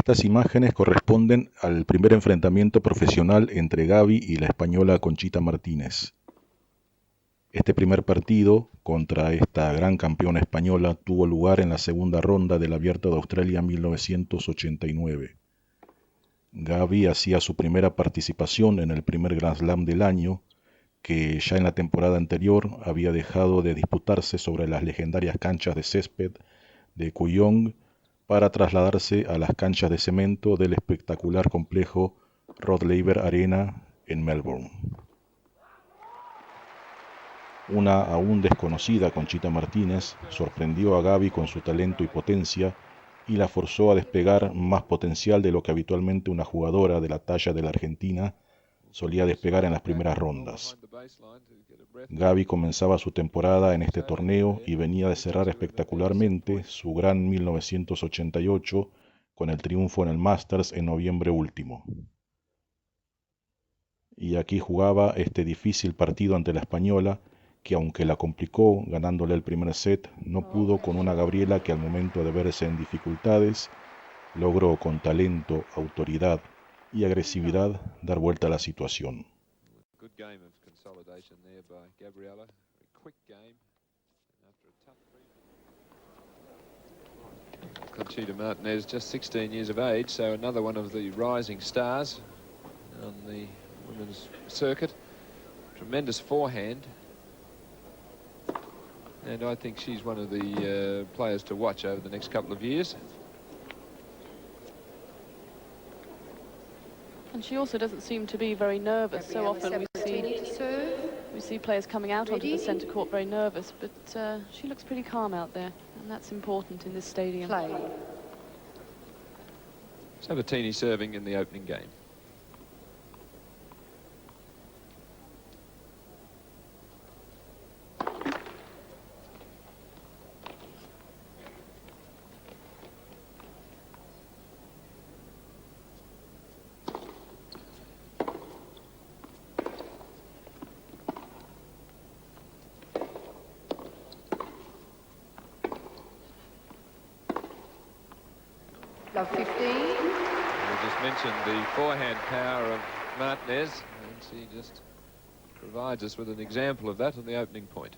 Estas imágenes corresponden al primer enfrentamiento profesional entre Gaby y la española Conchita Martínez. Este primer partido contra esta gran campeona española tuvo lugar en la segunda ronda del Abierto de Australia 1989. Gaby hacía su primera participación en el primer Grand Slam del año, que ya en la temporada anterior había dejado de disputarse sobre las legendarias canchas de césped de Kooyong para trasladarse a las canchas de cemento del espectacular complejo Rod Laver Arena en Melbourne. Una aún desconocida Conchita Martínez sorprendió a Gaby con su talento y potencia y la forzó a despegar más potencial de lo que habitualmente una jugadora de la talla de la Argentina solía despegar en las primeras rondas. Gaby comenzaba su temporada en este torneo y venía de cerrar espectacularmente su gran 1988 con el triunfo en el Masters en noviembre último. Y aquí jugaba este difícil partido ante la española, que aunque la complicó ganándole el primer set, no pudo con una Gabriela que al momento de verse en dificultades, logró con talento, autoridad y agresividad dar vuelta a la situación. Good game of consolidation there by Gabriela. A quick game after a tough previous. Conchita Martinez, just 16 years of age, so another one of the rising stars on the women's circuit. Tremendous forehand. And I think she's one of the players to watch over the next couple of years. And she also doesn't seem to be very nervous. So often we see players coming out onto the centre court very nervous, but she looks pretty calm out there, and that's important in this stadium. Sabatini serving in the opening game. Love 15. We just mentioned the forehand power of Martinez, and she just provides us with an example of that on the opening point.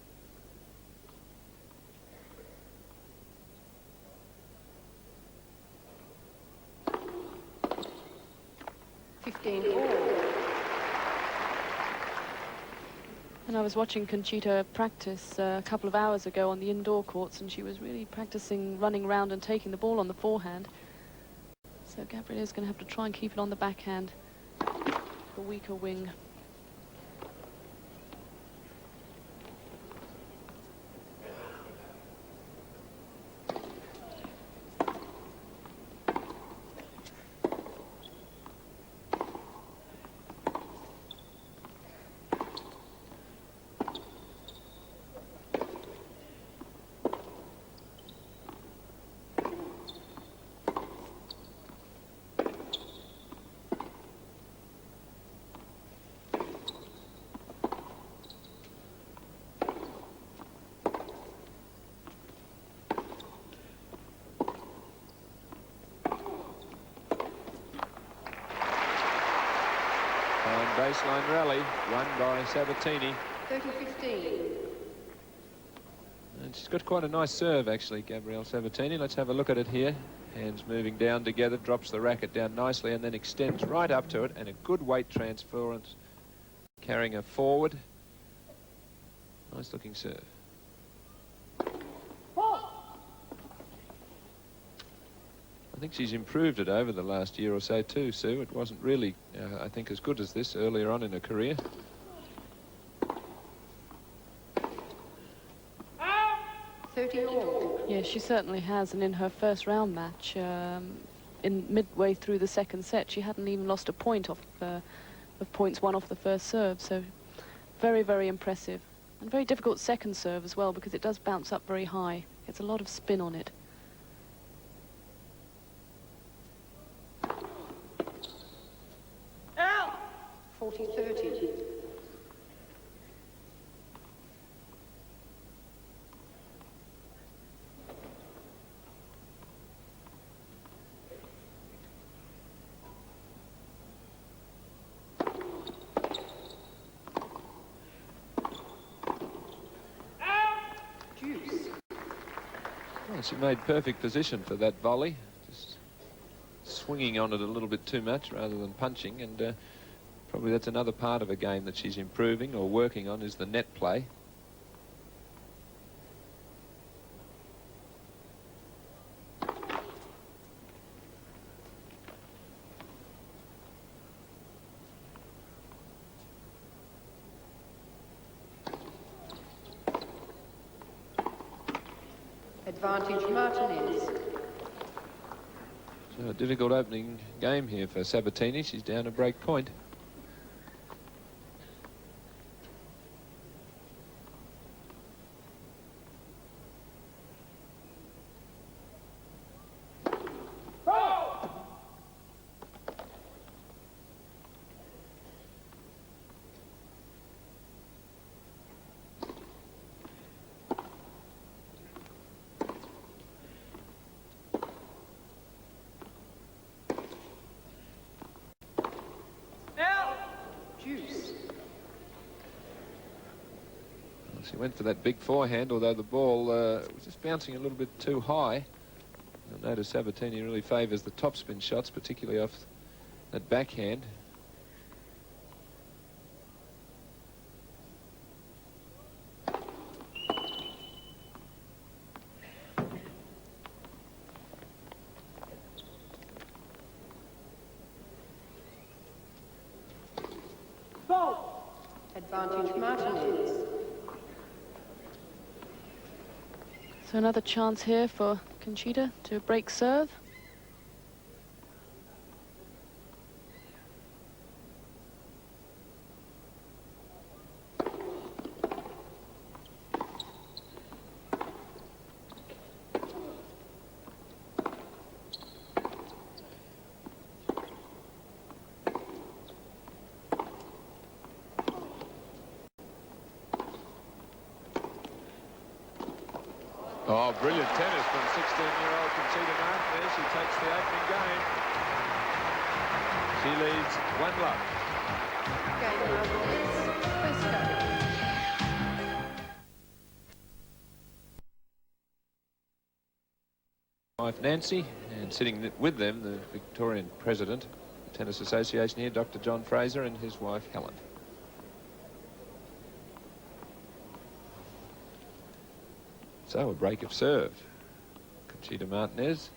And I was watching Conchita practice a couple of hours ago on the indoor courts, and she was really practicing running around and taking the ball on the forehand. So Gabriela's going to have to try and keep it on the backhand, the weaker wing. Baseline rally won by Sabatini. 30-15. And she's got quite a nice serve, actually, Gabriela Sabatini. Let's have a look at it here. Hands moving down together, drops the racket down nicely, and then extends right up to it, and a good weight transference, carrying her forward. Nice looking serve. I think she's improved it over the last year or so too, Sue. It wasn't really, I think, as good as this earlier on in her career. Yeah, she certainly has, and in her first round match, in midway through the second set, she hadn't even lost a point of points won off the first serve, so very, very impressive. And very difficult second serve as well, because it does bounce up very high. Gets a lot of spin on it. Out! 40-30. Well, she made perfect position for that volley. Just swinging on it a little bit too much rather than punching, and probably that's another part of a game that she's improving or working on, is the net play. Advantage Martinez. So a difficult opening game here for Sabatini. She's down a break point. Juice. Well, she went for that big forehand, although the ball was just bouncing a little bit too high. You'll notice Sabatini really favours the topspin shots, particularly off that backhand. Advantage Martinez. So another chance here for Conchita to break serve. Oh, brilliant tennis from 16-year-old Conchita Martinez. She takes the opening game. She leads 1-love. Game Martinez. First Wife Nancy, and sitting with them, the Victorian President of the Tennis Association here, Dr. John Fraser, and his wife Helen. So a break of serve. Conchita Martinez.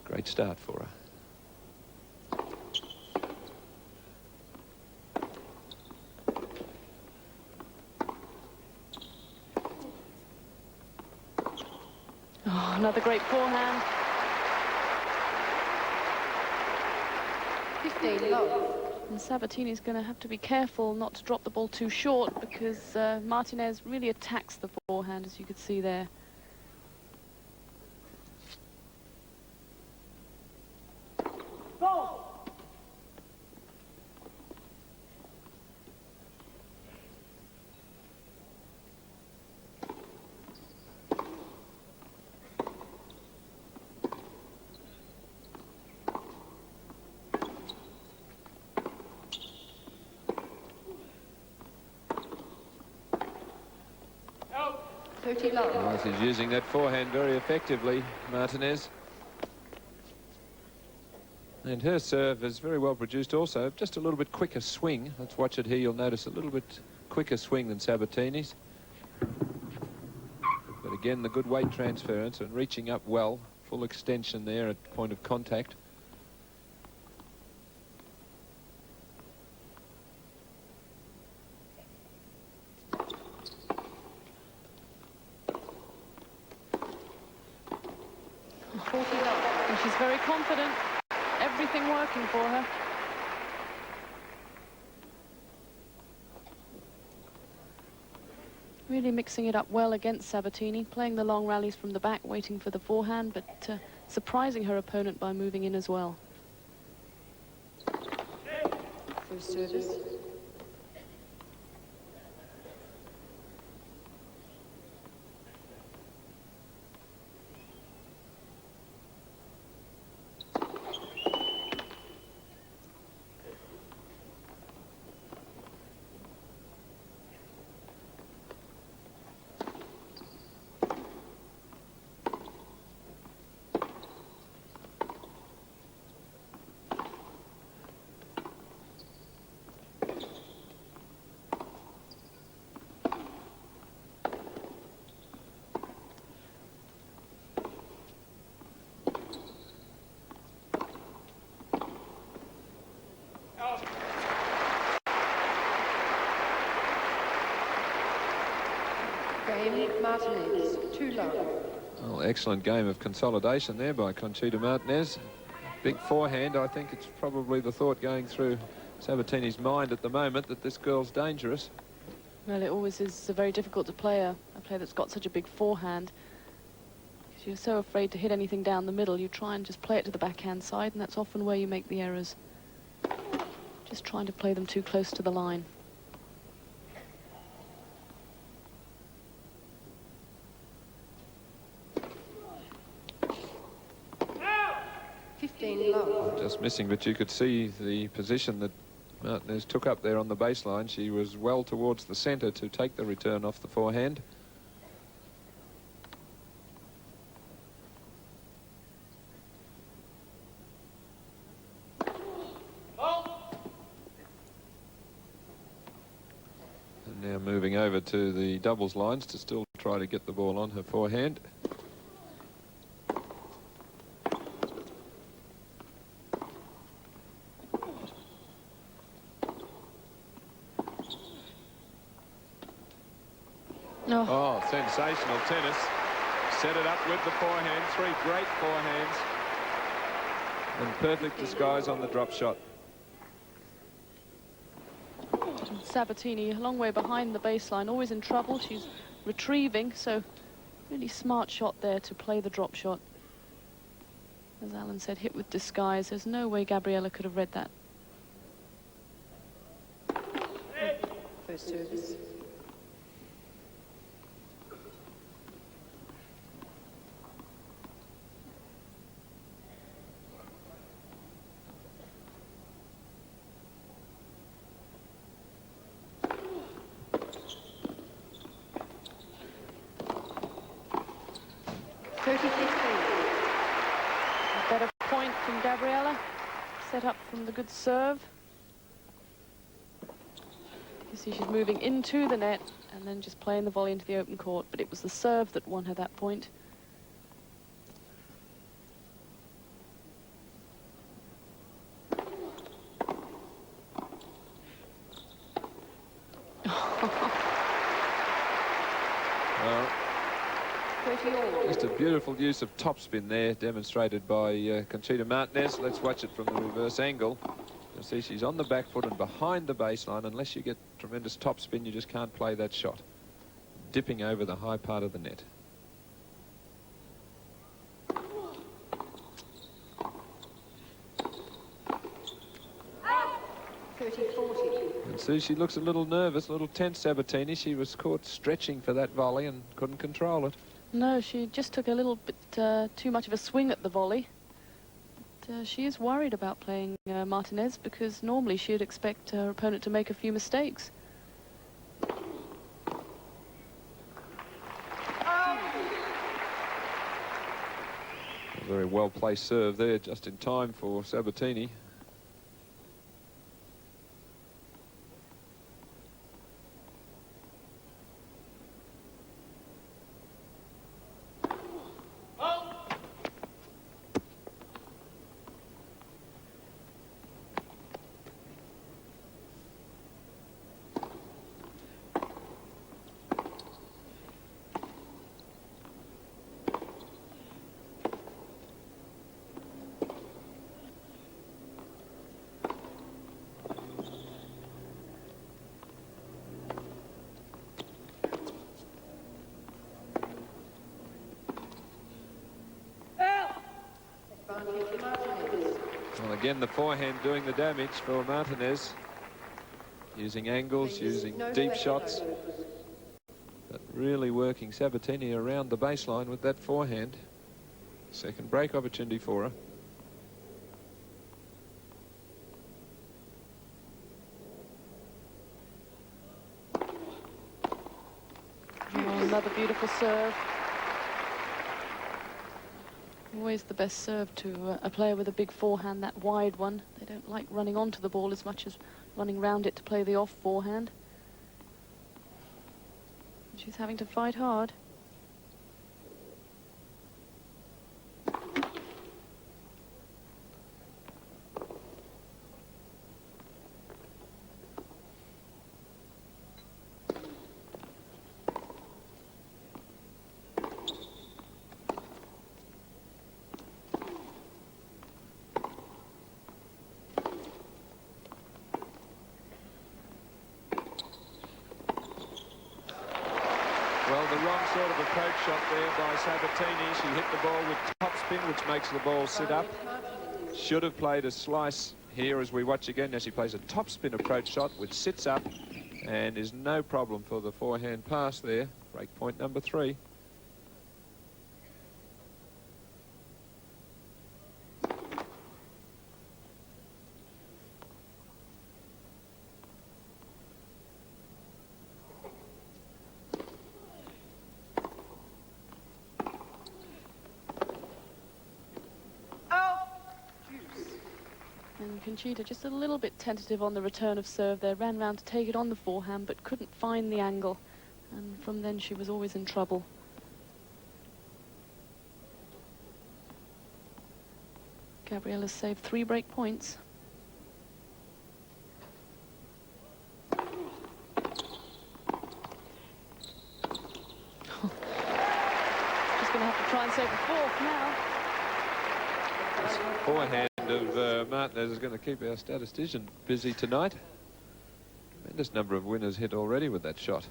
Great start for her. Oh, another great forehand. 15 love. And Sabatini's going to have to be careful not to drop the ball too short, because Martinez really attacks the forehand, as you could see there. Well, she's using that forehand very effectively, Martinez. And her serve is very well produced also. Just a little bit quicker swing. Let's watch it here. You'll notice a little bit quicker swing than Sabatini's. But again, the good weight transference and reaching up well. Full extension there at point of contact. And she's very confident. Everything working for her. Really mixing it up well against Sabatini, playing the long rallies from the back, waiting for the forehand, but surprising her opponent by moving in as well. First service. Game Martinez, 2-love. Well, excellent game of consolidation there by Conchita Martinez. Big forehand. I think it's probably the thought going through Sabatini's mind at the moment that this girl's dangerous. Well, it always is very difficult to play a player that's got such a big forehand. Because you're so afraid to hit anything down the middle, you try and just play it to the backhand side, and that's often where you make the errors. Just trying to play them too close to the line. Love. Just missing, but you could see the position that Martinez took up there on the baseline. She was well towards the centre to take the return off the forehand. And now moving over to the doubles lines to still try to get the ball on her forehand. Oh, sensational tennis. Set it up with the forehand. 3 great forehands. And perfect disguise on the drop shot. Sabatini a long way behind the baseline, always in trouble. She's retrieving, so really smart shot there to play the drop shot. As Alan said, hit with disguise. There's no way Gabriela could have read that. First service. Better point from Gabriela. Set up from the good serve. You see she's moving into the net and then just playing the volley into the open court. But it was the serve that won her that point. Well, just a beautiful use of topspin there, demonstrated by Conchita Martinez. Let's watch it from the reverse angle. You'll see she's on the back foot and behind the baseline. Unless you get tremendous topspin, you just can't play that shot. Dipping over the high part of the net. And see, she looks a little nervous, a little tense, Sabatini. She was caught stretching for that volley and couldn't control it. No, she just took a little bit too much of a swing at the volley. But, she is worried about playing Martinez, because normally she'd expect her opponent to make a few mistakes. A very well-placed serve there, just in time for Sabatini. Well, again, the forehand doing the damage for Martinez. Using angles, using deep shots. But really working Sabatini around the baseline with that forehand. Second break opportunity for her. Oh, another beautiful serve. Always the best serve to a player with a big forehand, that wide one. They don't like running onto the ball as much as running round it to play the off forehand. She's having to fight hard. wrong sort of approach shot there by Sabatini. She hit the ball with top spin, which makes the ball sit up. Should have played a slice here as we watch again. Now she plays a top spin approach shot, which sits up and is no problem for the forehand pass there. Break point number 3. And Conchita just a little bit tentative on the return of serve there. Ran round to take it on the forehand, but couldn't find the angle. And from then she was always in trouble. Gabriela's saved 3 break points. She's going to have to try and save the 4th now. This forehand of Martinez is going to keep our statistician busy tonight. Tremendous number of winners hit already with that shot.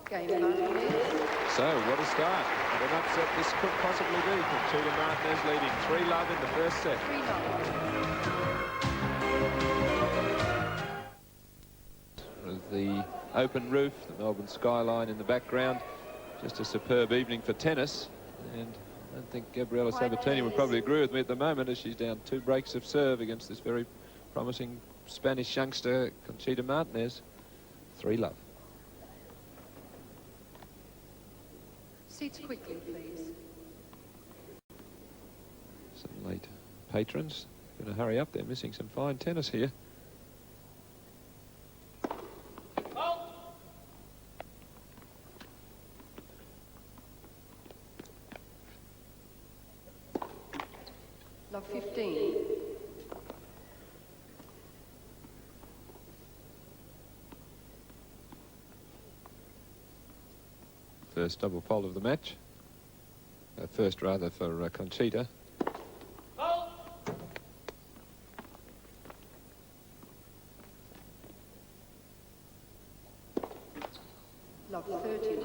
Game Martinez. So, what a start. What an upset this could possibly be. Conchita Martinez leading 3-love in the first set. 3-0. With the open roof, the Melbourne skyline in the background. Just a superb evening for tennis. And I don't think Gabriela Sabatini would probably agree with me at the moment, as she's down 2 breaks of serve against this very promising Spanish youngster, Conchita Martinez. 3-love. Seats quickly, please. Some late patrons. Going to hurry up. They're missing some fine tennis here. Love 15. First double fault of the match. First, rather, for Conchita. Love 30.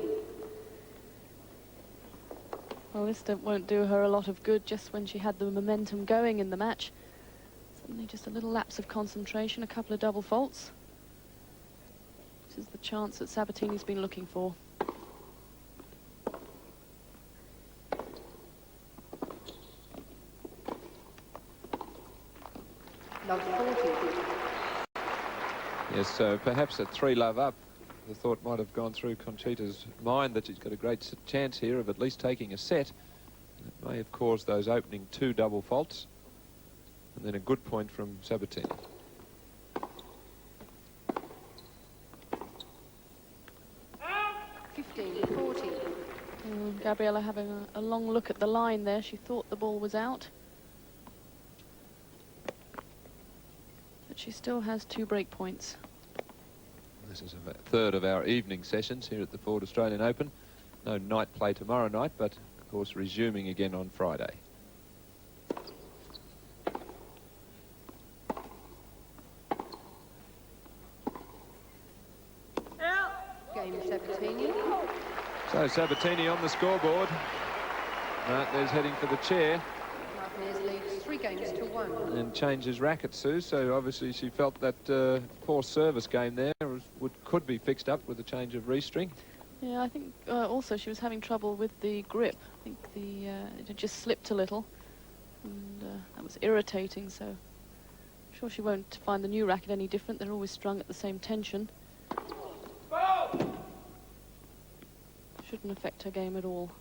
Well, this won't do her a lot of good just when she had the momentum going in the match. Suddenly just a little lapse of concentration, a couple of double faults. This is the chance that Sabatini's been looking for. Love 40. Yes, so perhaps a 3-love up. The thought might have gone through Conchita's mind that she's got a great chance here of at least taking a set. It may have caused those opening 2 double faults. And then a good point from Sabatini. Gabriela having a long look at the line there. She thought the ball was out. But she still has 2 break points. This is a third of our evening sessions here at the Ford Australian Open. No night play tomorrow night, but of course resuming again on Friday. Game Sabatini. So Sabatini on the scoreboard. Martinez heading for the chair. Martinez leads 3 games to 1. And changes racket, Sue. So obviously she felt that poor service game there could be fixed up with a change of restring. Yeah, I think also she was having trouble with the grip. I think it had just slipped a little, and that was irritating. So I'm sure she won't find the new racket any different. They're always strung at the same tension. Shouldn't affect her game at all.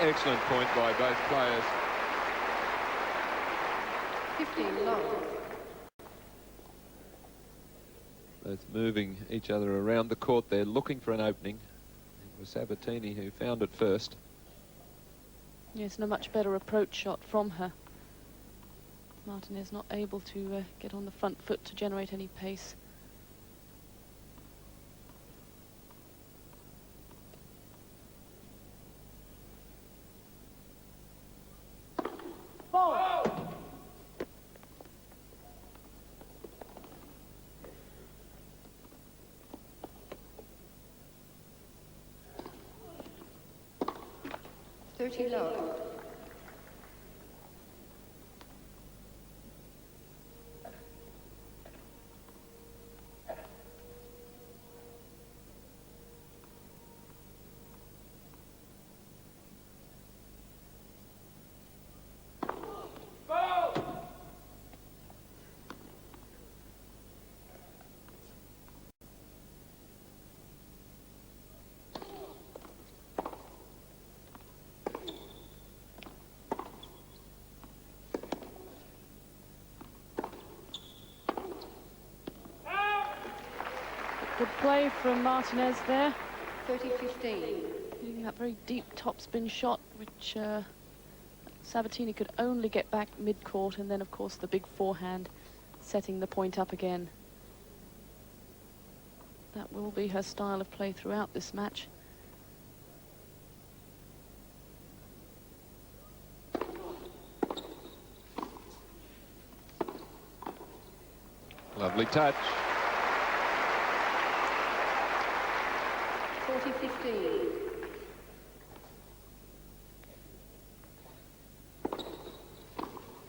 Excellent point by both players. 15 love. Both moving each other around the court there, looking for an opening. It was Sabatini who found it first. Yes, and a much better approach shot from her. Martinez not able to get on the front foot to generate any pace. Love. Good play from Martinez there. 30-15. Hitting that very deep topspin shot, which Sabatini could only get back mid-court, and then, of course, the big forehand setting the point up again. That will be her style of play throughout this match. Lovely touch. 40-15.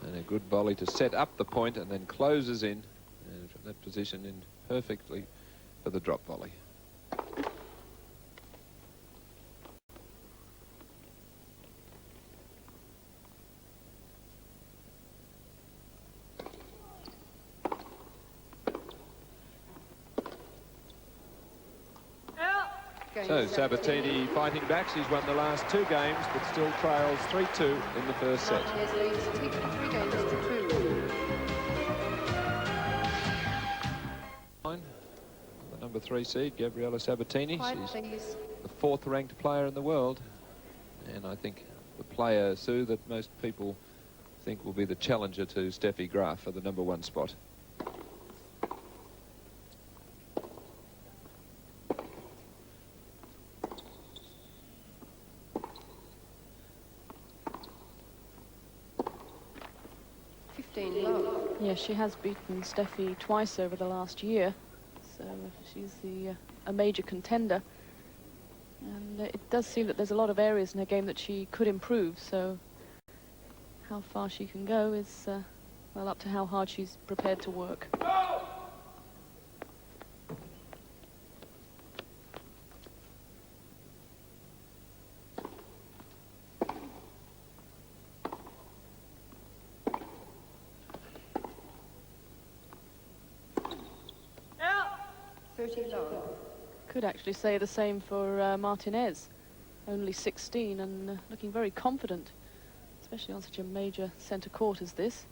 And a good volley to set up the point and then closes in. And from that position in perfectly for the drop volley. So Sabatini fighting back. She's won the last 2 games, but still trails 3-2 in the first set. Martinez leads 3 games to 2. The number 3 seed, Gabriela Sabatini. Quiet, She's please. the 4th ranked player in the world. And I think the player, Sue, that most people think will be the challenger to Steffi Graf for the number 1 spot. Yes, she has beaten Steffi twice over the last year, so she's a major contender. And it does seem that there's a lot of areas in her game that she could improve, so how far she can go is, well, up to how hard she's prepared to work. Could actually say the same for Martinez, only 16 and looking very confident, especially on such a major centre court as this.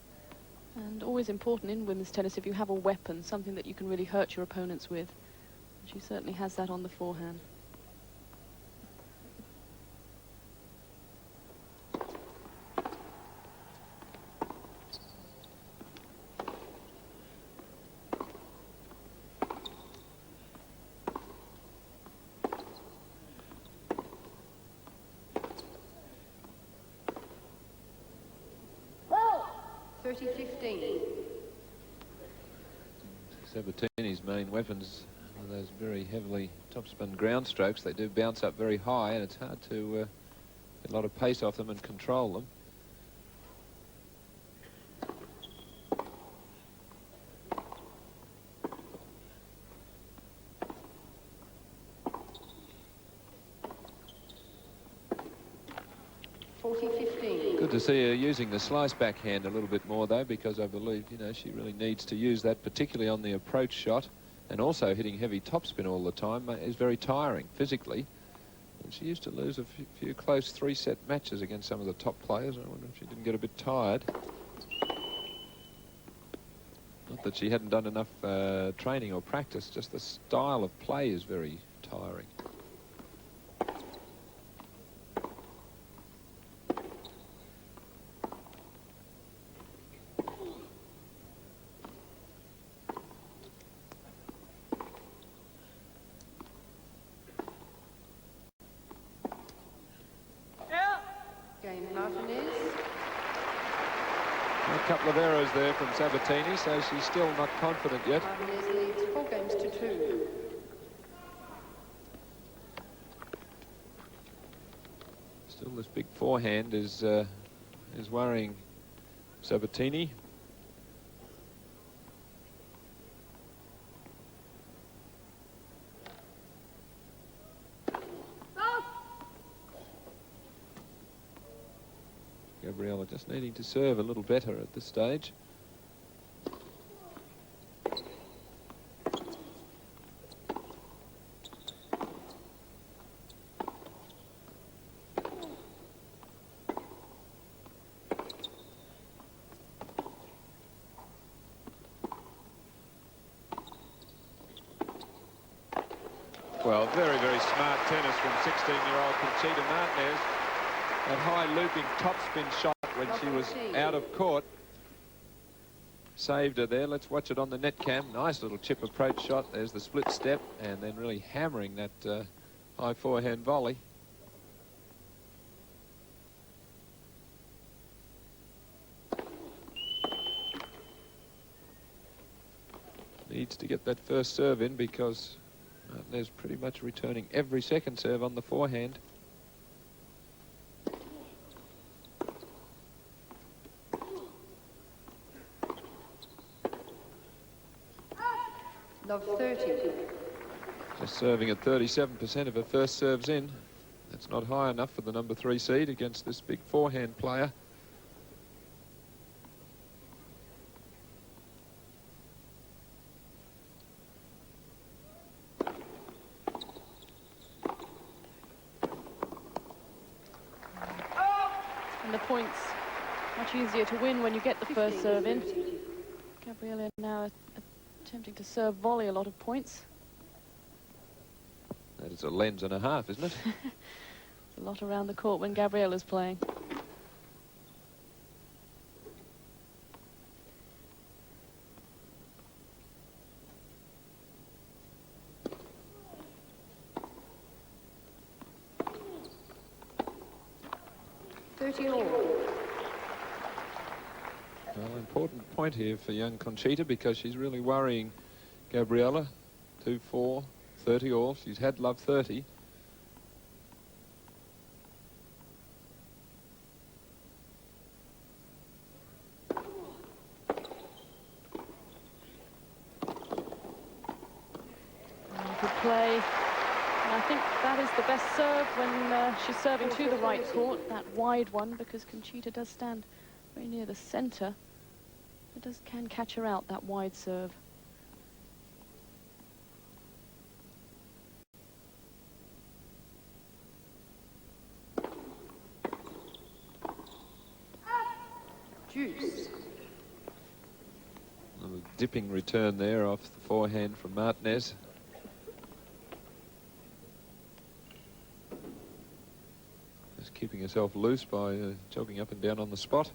And always important in women's tennis if you have a weapon, something that you can really hurt your opponents with. She certainly has that on the forehand. Sabatini's main weapons are those very heavily topspin ground strokes. They do bounce up very high, and it's hard to get a lot of pace off them and control them. Good to see her using the slice backhand a little bit more, though, because I believe, you know, she really needs to use that, particularly on the approach shot, and also hitting heavy topspin all the time is very tiring physically. And She used to lose a few close three-set matches against some of the top players. I wonder if she didn't get a bit tired. Not that she hadn't done enough training or practice, just the style of play is very tiring. Game Martinez. A couple of errors there from Sabatini, so she's still not confident yet. Martinez leads 4 games to 2. Still, this big forehand is worrying Sabatini. Gabriela just needing to serve a little better at this stage. Well, very, very smart tennis from 16-year-old Conchita Martinez. That high looping topspin shot when she was out of court saved her there. Let's watch it on the net cam. Nice little chip approach shot. There's the split step, and then really hammering that high forehand volley. Needs to get that first serve in because Martinez pretty much returning every second serve on the forehand. Love 30. Just serving at 37% of her first serves in. That's not high enough for the number 3 seed against this big forehand player. And the points much easier to win when you get the first serve in. Gabriela now attempting to serve volley a lot of points. That is a lens and a half, isn't it? A lot around the court when Gabriela's playing. Well, important point here for young Conchita because she's really worrying Gabriela. 2-4, 30 all. She's had love 30. Good play. And I think that is the best serve when she's serving to the right court, that wide one, because Conchita does stand very near the centre. It can catch her out, that wide serve. Juice. A dipping return there off the forehand from Martinez. Just keeping herself loose by jogging up and down on the spot.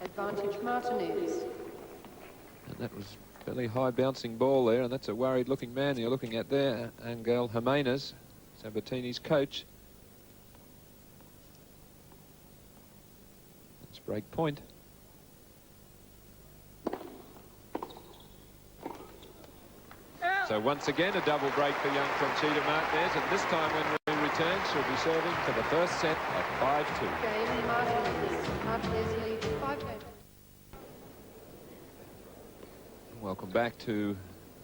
Advantage Martinez. And that was a fairly high bouncing ball there, and that's a worried looking man you're looking at there, Angel Jimenez, Sabatini's coach. That's break point. So once again a double break for young Conchita Martinez, and this time when we return she'll be serving for the first set at 5-2. Game Martinez. Martinez leads 5 games. Welcome back to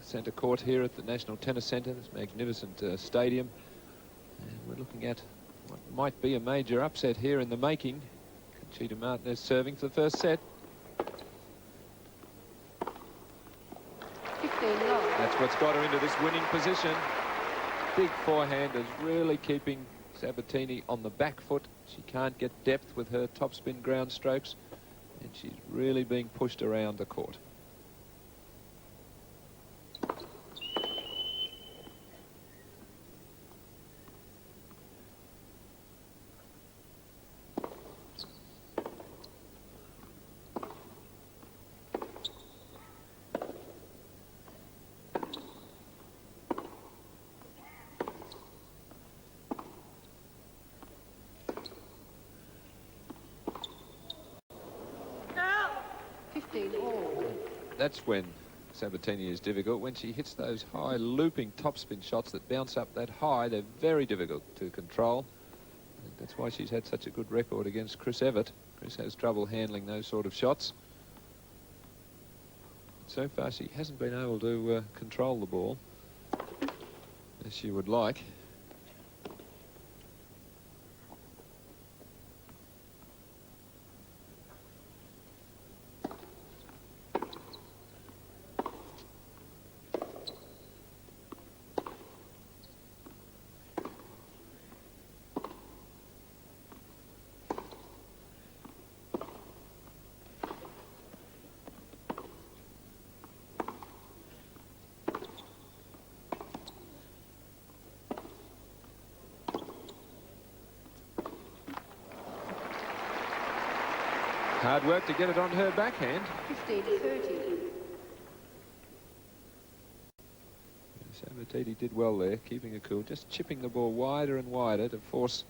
centre court here at the National Tennis Centre, this magnificent stadium. And we're looking at what might be a major upset here in the making. Conchita Martinez serving for the first set. 15 love. That's what's got her into this winning position. Big forehand is really keeping Sabatini on the back foot. She can't get depth with her topspin ground strokes, and she's really being pushed around the court. That's when Sabatini is difficult. When she hits those high looping topspin shots that bounce up that high, they're very difficult to control. And that's why she's had such a good record against Chris Evert. Chris has trouble handling those sort of shots. So far she hasn't been able to control the ball as she would like. Hard work to get it on her backhand. 15-30. Sabatini did well there, keeping her cool, just chipping the ball wider and wider to force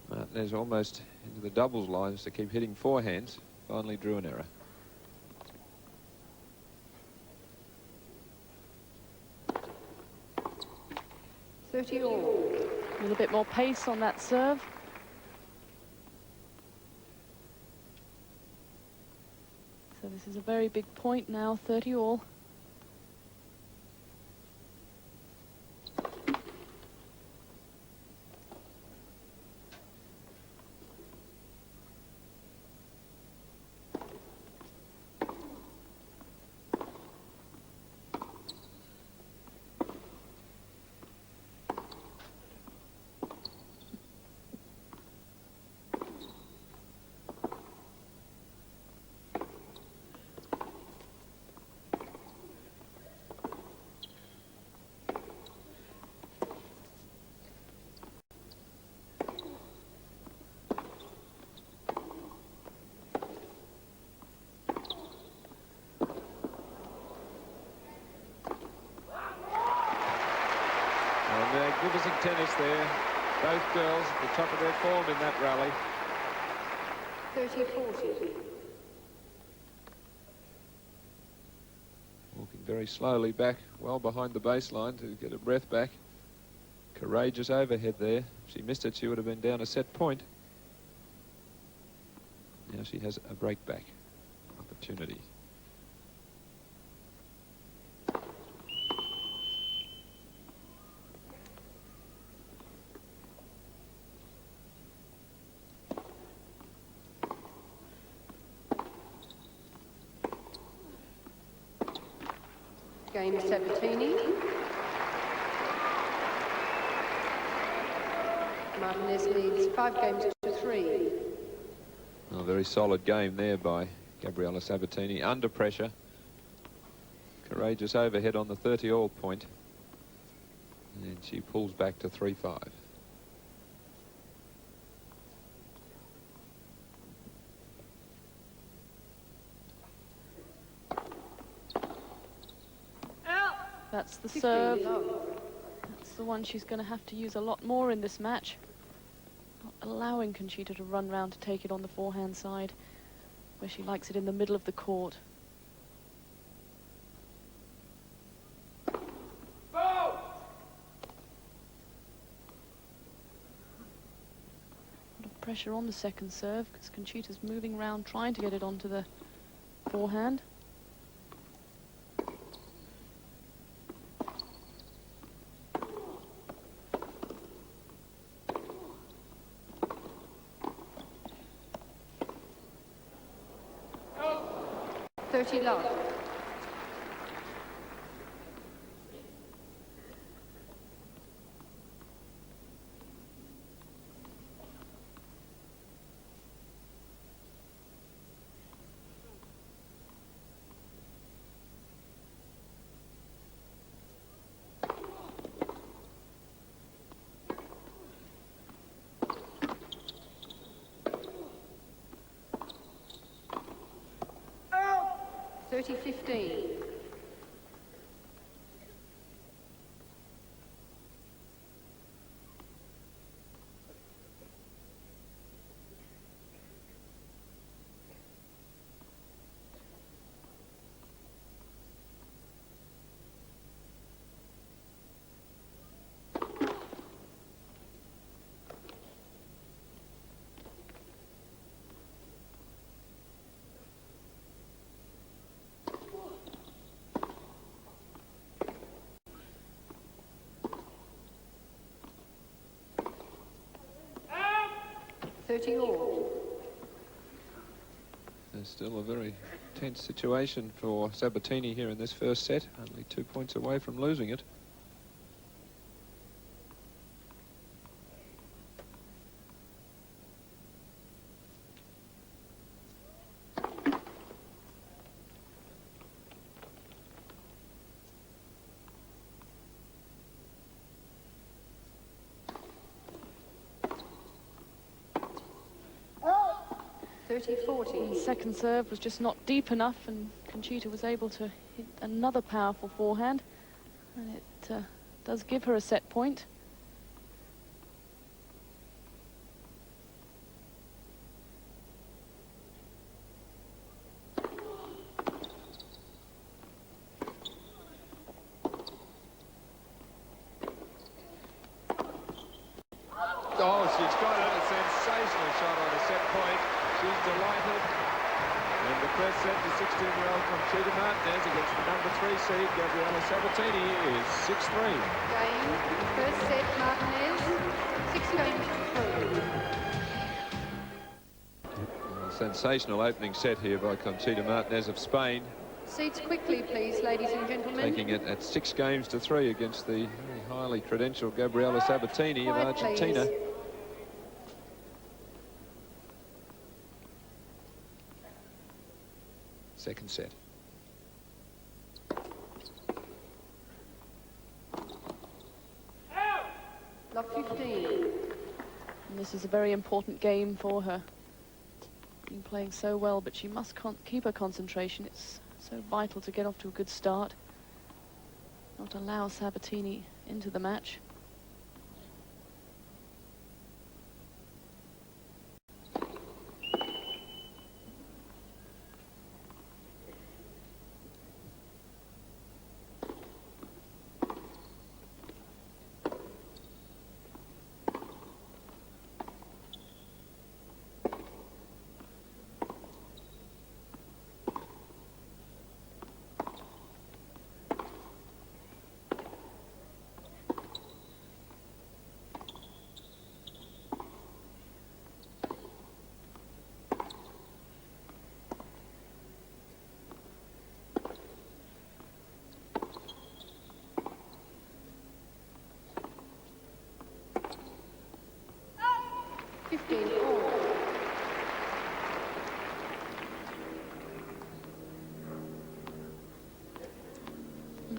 Martinez almost into the doubles lines to keep hitting forehands. Finally drew an error. all. A little bit more pace on that serve. So this is a very big point now, 30 all. Magnificent tennis there. Both girls at the top of their form in that rally. 30-40. Walking very slowly back, well behind the baseline to get her breath back. Courageous overhead there. If she missed it, she would have been down a set point. Now she has a break back opportunity. Game Sabatini. Martinez leads 5-3. A very solid game there by Gabriela Sabatini. Under pressure. Courageous overhead on the 30-all point. And she pulls back to 3-5. That's the serve. That's the one she's going to have to use a lot more in this match. Not allowing Conchita to run round to take it on the forehand side, where she likes it in the middle of the court. A lot of pressure on the second serve because Conchita's moving around trying to get it onto the forehand. 30 love. Out. 30-15. All. There's still a very tense situation for Sabatini here in this first set. Only 2 points away from losing it. The second serve was just not deep enough, and Conchita was able to hit another powerful forehand, and it does give her a set point. Oh, she's got it. A sensational shot on a set point. She's delighted. And the first set, the 16-year-old Conchita Martinez against the number 3 seed, Gabriela Sabatini, is 6-3. Game, first set, Martinez, 6 games to 3. A sensational opening set here by Conchita Martinez of Spain. Seats quickly, please, ladies and gentlemen. Taking it at 6 games to 3 against the very highly credentialed Gabriela Sabatini of Quiet, Argentina. please. Second set. Love 15. And this is a very important game for her. Been playing so well, but she must keep her concentration. It's so vital to get off to a good start. Not allow Sabatini into the match.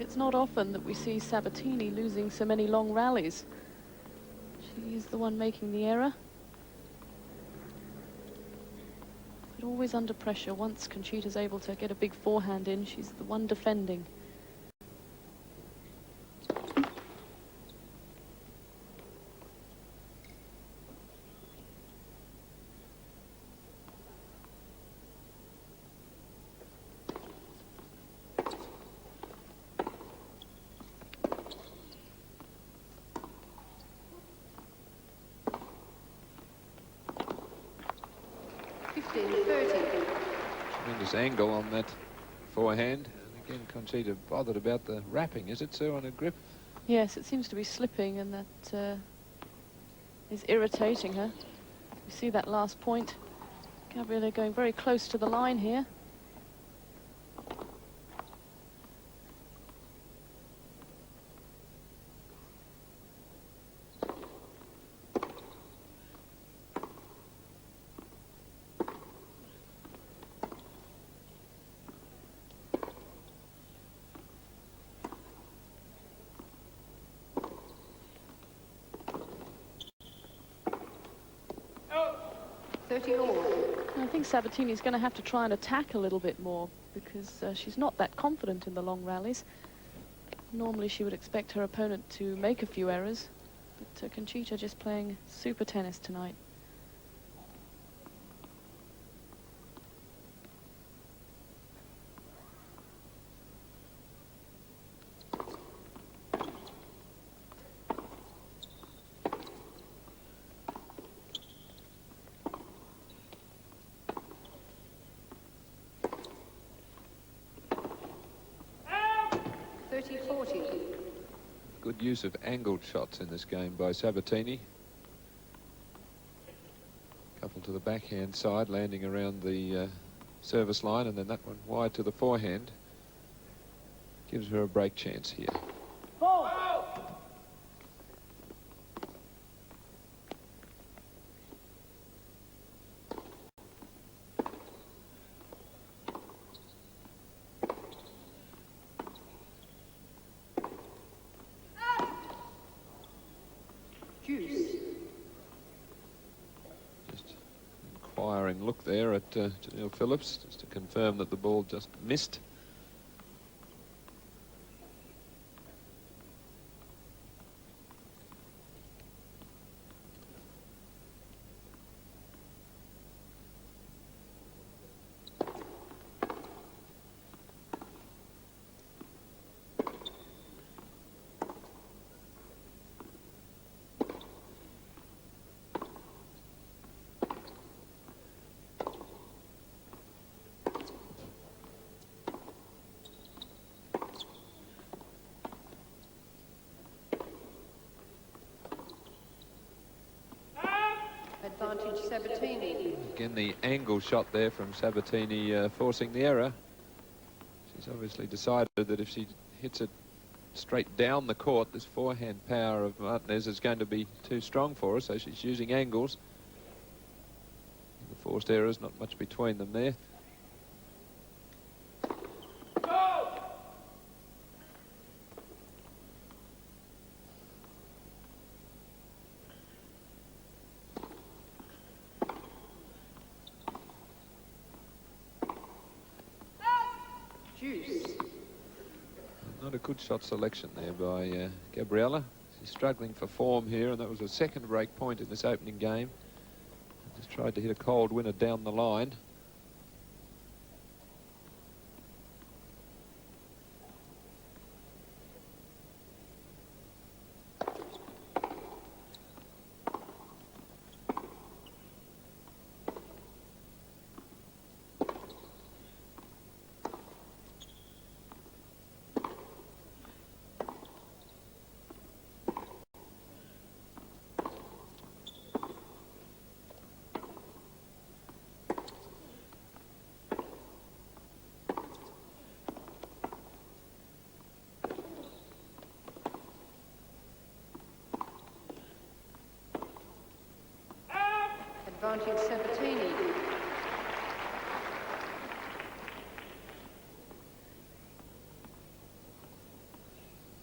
It's not often that we see Sabatini losing so many long rallies. She is the one making the error. But always under pressure. Once Conchita's able to get a big forehand in, she's the one defending. Tremendous angle on that forehand. And again, Conchita bothered about the wrapping, is it, Sue, on her grip? Yes, it seems to be slipping, and that is irritating her. We see that last point. Gabriela going very close to the line here. 30 all. I think Sabatini's going to have to try and attack a little bit more because she's not that confident in the long rallies. Normally she would expect her opponent to make a few errors, but Conchita just playing super tennis tonight. Good use of angled shots in this game by Sabatini. Couple to the backhand side, landing around the service line, and then that one wide to the forehand. Gives her a break chance here. Just inquiring look there at Janelle Phillips, just to confirm that the ball just missed. Advantage Sabatini. Again, the angle shot there from Sabatini forcing the error. She's obviously decided that if she hits it straight down the court, this forehand power of Martinez is going to be too strong for her, so she's using angles. The forced errors, not much between them there. Not a good shot selection there by Gabriela. She's struggling for form here, and that was a second break point in this opening game. Just tried to hit a cold winner down the line. Advantage Sabatini.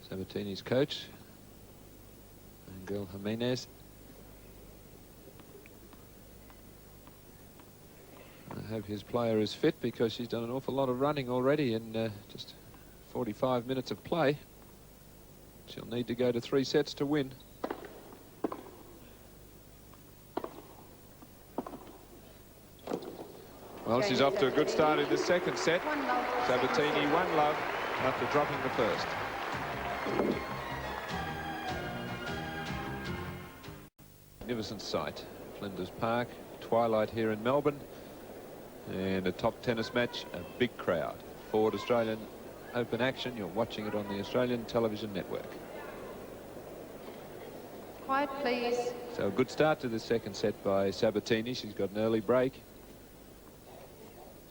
Sabatini's coach, Angel Jimenez. I hope his player is fit because she's done an awful lot of running already in just 45 minutes of play. She'll need to go to 3 sets to win. Well, she's off to a good start in the second set. Sabatini 1-love after dropping the first. Magnificent sight. Flinders Park, twilight here in Melbourne. And a top tennis match, a big crowd. Ford Australian Open action. You're watching it on the Australian television network. Quiet, please. So a good start to the second set by Sabatini. She's got an early break.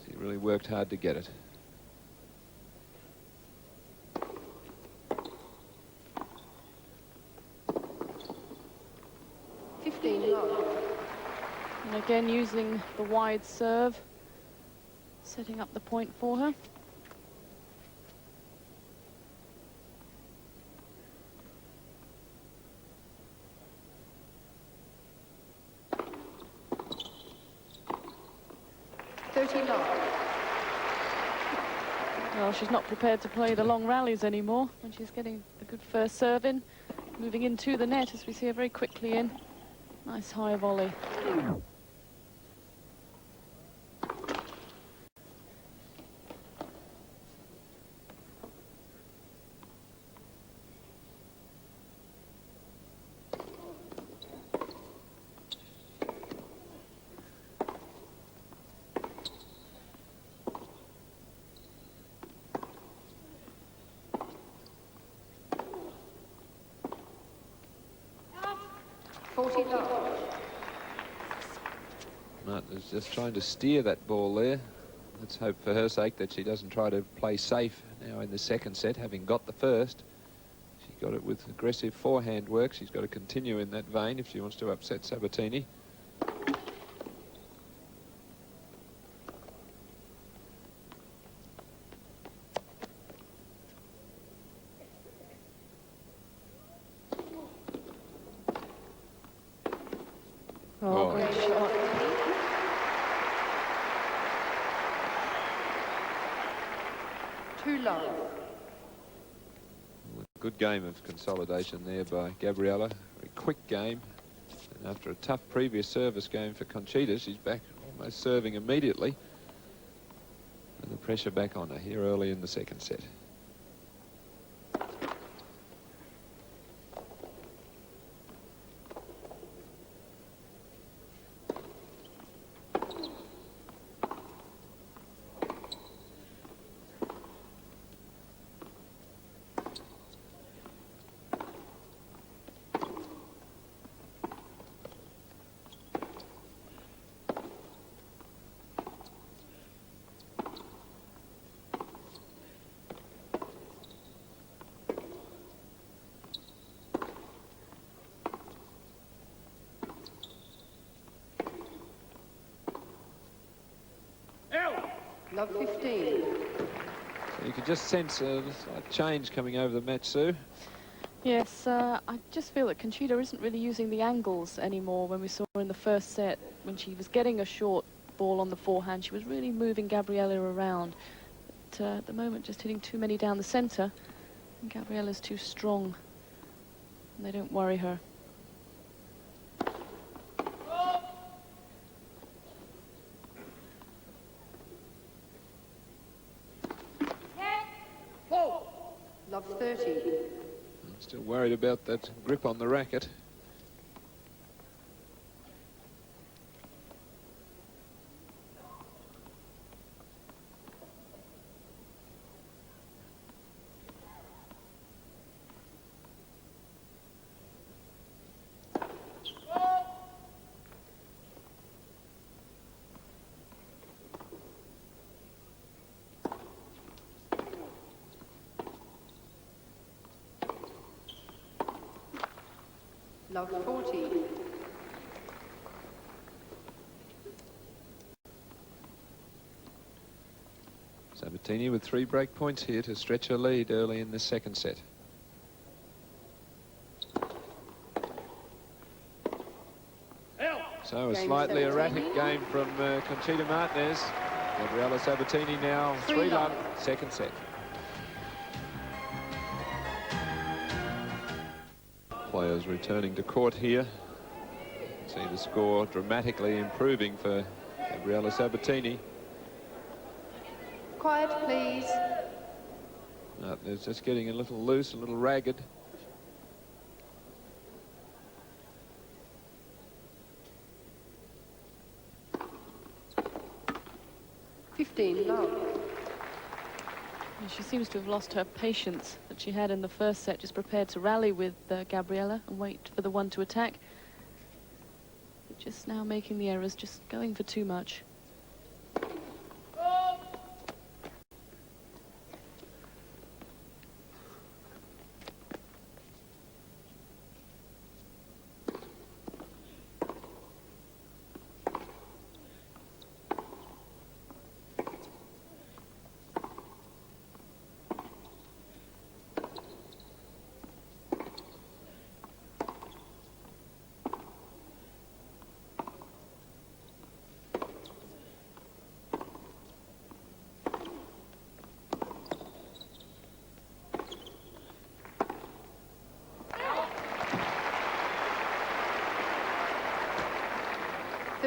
She really worked hard to get it. And again using the wide serve, setting up the point for her. 30 love. Well, she's not prepared to play the long rallies anymore when she's getting a good first serve in. Moving into the net as we see her very quickly in. Nice high volley. Martinez just trying to steer that ball there. Let's hope for her sake that she doesn't try to play safe now in the second set, having got the first. She got it with aggressive forehand work. She's got to continue in that vein if she wants to upset Sabatini. Oh, great shot. Too low. Good game of consolidation there by Gabriela. Very quick game. And after a tough previous service game for Conchita, she's back almost serving immediately. And the pressure back on her here early in the second set. Love 15. So you can just sense a slight change coming over the match, Sue. Yes, I just feel that Conchita isn't really using the angles anymore. When we saw her in the first set, when she was getting a short ball on the forehand, she was really moving Gabriela around. But at the moment, just hitting too many down the centre. And Gabriela's too strong, and they don't worry her. Love 30. I'm still worried about that grip on the racket. Love 40. Sabatini with 3 break points here to stretch her lead early in the second set. So a slightly erratic game from Conchita Martinez. Gabriela Sabatini now 3-love, second set. Players returning to court here. See the score dramatically improving for Gabriela Sabatini. Quiet, please. It's just getting a little loose, a little ragged. Love. She seems to have lost her patience that she had in the first set, just prepared to rally with Gabriela and wait for the one to attack. But just now making the errors, just going for too much.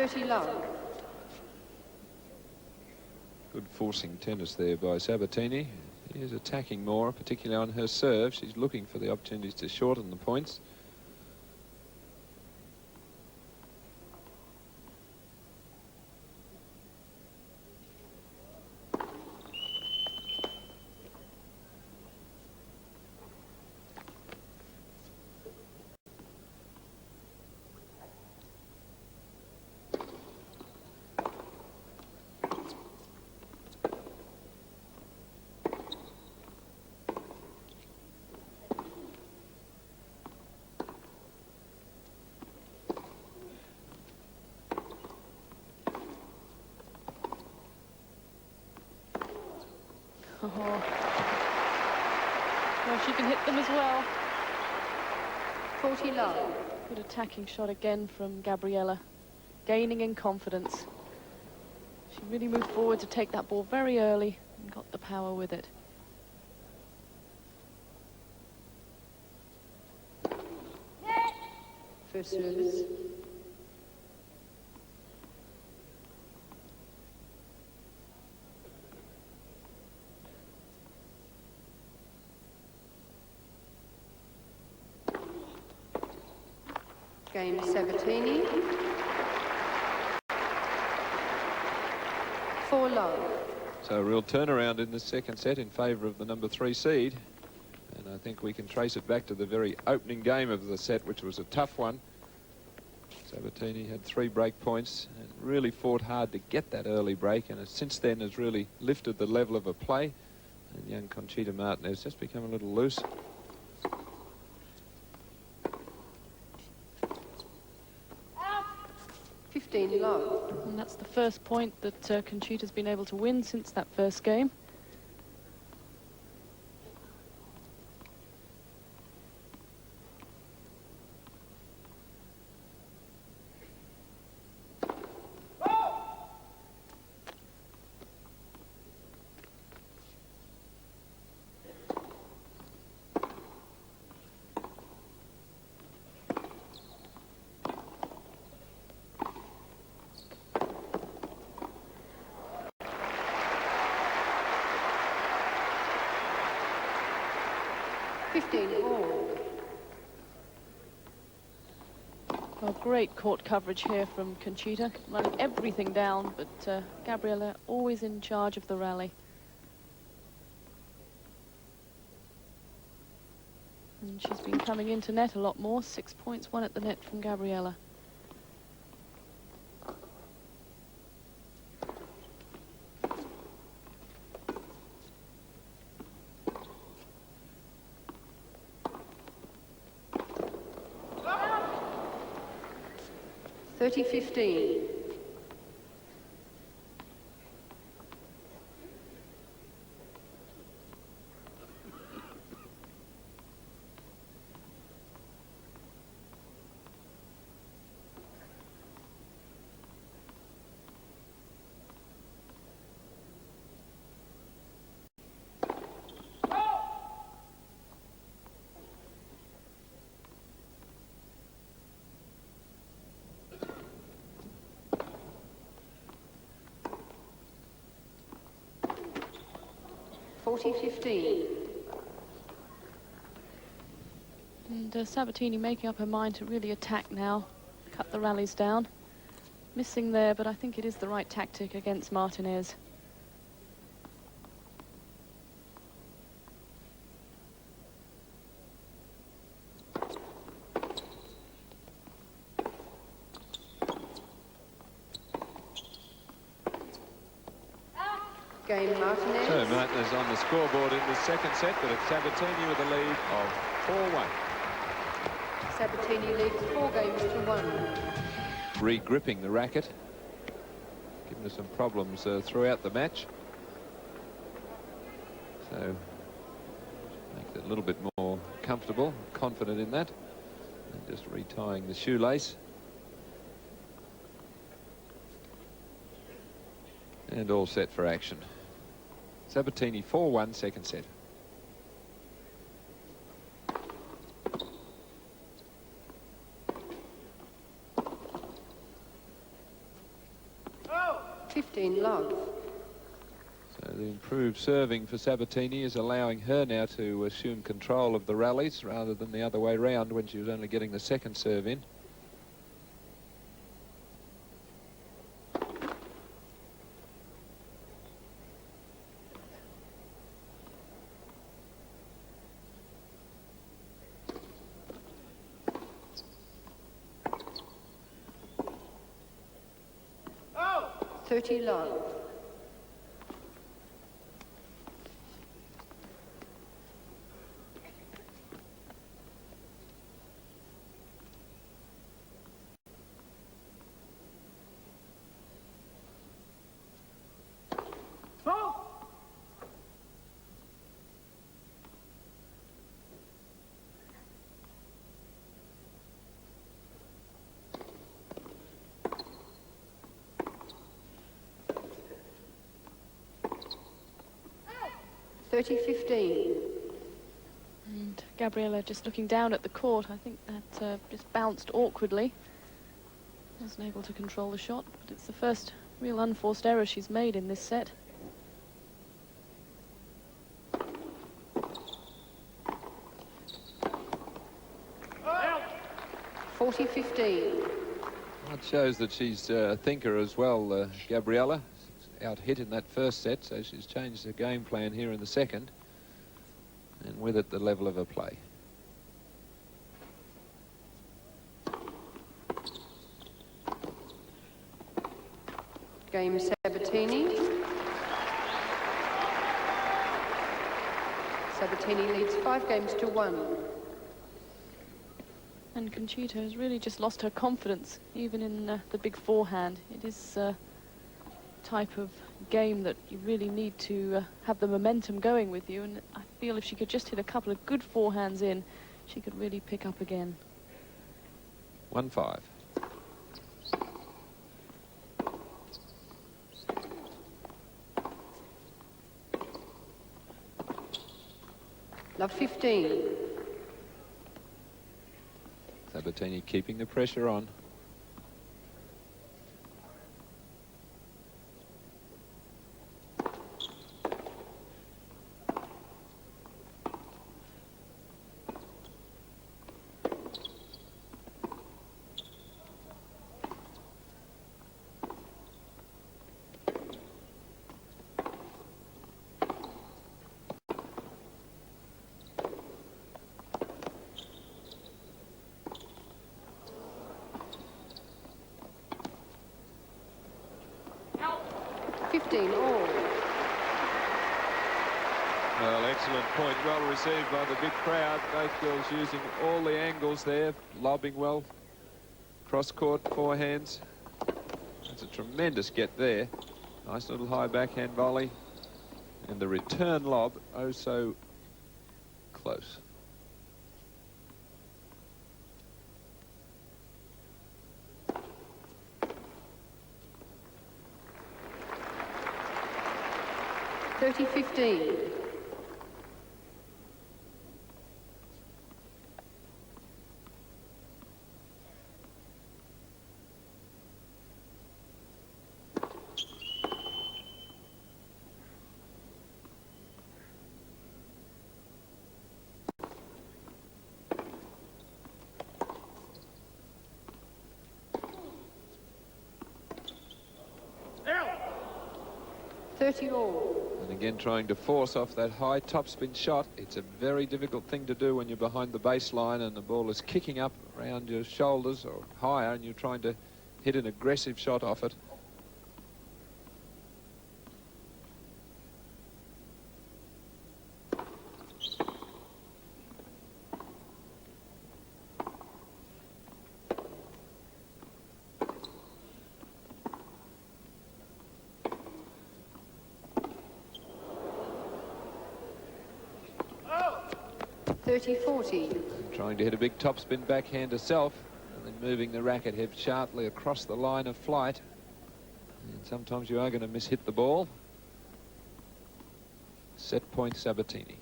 30 love. Good forcing tennis there by Sabatini. She is attacking more, particularly on her serve. She's looking for the opportunities to shorten the points. Oh. Well, she can hit them as well. 40 love. Good attacking shot again from Gabriela, gaining in confidence. She really moved forward to take that ball very early and got the power with it. First service. Game Sabatini. 4 love. So a real turnaround in the second set in favour of the number 3 seed. And I think we can trace it back to the very opening game of the set, which was a tough one. Sabatini had 3 break points and really fought hard to get that early break, and since then has really lifted the level of her play. And young Conchita Martinez just become a little loose. Love. And that's the first point that Conchita's been able to win since that first game. Well, great court coverage here from Conchita, running everything down, but Gabriela always in charge of the rally. And she's been coming into net a lot more. 6 points, 1 at the net from Gabriela. $30-15. $40-15. And Sabatini making up her mind to really attack now, cut the rallies down. Missing there, but I think it is the right tactic against Martinez. Game Martinez. So Martinez on the scoreboard in the second set, but it's Sabatini with a lead of 4-1. Sabatini leads 4 games to 1. Re-gripping the racket, giving us some problems throughout the match. So makes it a little bit more comfortable, confident in that. And just retying the shoelace. And all set for action. Sabatini 4-1, second set. 15 love. So the improved serving for Sabatini is allowing her now to assume control of the rallies rather than the other way round when she was only getting the second serve in. Oh! 30 love. $30.15. And Gabriela just looking down at the court. I think that just bounced awkwardly. Wasn't able to control the shot, but it's the first real unforced error she's made in this set. $40.15. Well, it shows that she's a thinker as well, Gabriela. Out hit in that first set, so she's changed her game plan here in the second, and with it the level of her play. Game Sabatini. Sabatini leads 5-1. And Conchita has really just lost her confidence, even in the big forehand. It is type of game that you really need to have the momentum going with you, and I feel if she could just hit a couple of good forehands in, she could really pick up again. 1-5. Love 15. Sabatini keeping the pressure on. Well, excellent point. Well received by the big crowd. Both girls using all the angles there, lobbing well. Cross-court forehands. That's a tremendous get there. Nice little high backhand volley. And the return lob, oh so close. $30.15. $30 all. And again, trying to force off that high topspin shot. It's a very difficult thing to do when you're behind the baseline and the ball is kicking up around your shoulders or higher, and you're trying to hit an aggressive shot off it. $30.40. Trying to hit a big topspin backhand herself, and then moving the racket head sharply across the line of flight. And sometimes you are going to miss-hit the ball. Set point Sabatini.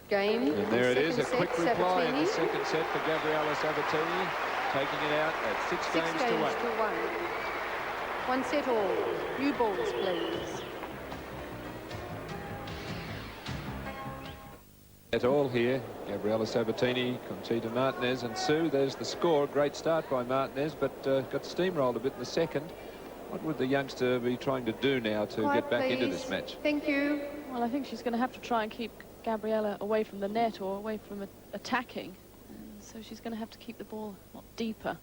Game. And there it is, a Second quick set, reply in the Sabatini. second set for Gabriela Sabatini, taking it out at 6 6 games to 1. 1 set all. New balls, please. At all here, Gabriela Sabatini, Conchita Martinez and Sue. There's the score. Great start by Martinez, but got steamrolled a bit in the second. What would the youngster be trying to do now to Quiet, get back into this please. match? Thank you. Well, I think she's going to have to try and keep Gabriela away from the net or away from attacking. And so she's going to have to keep the ball a lot deeper.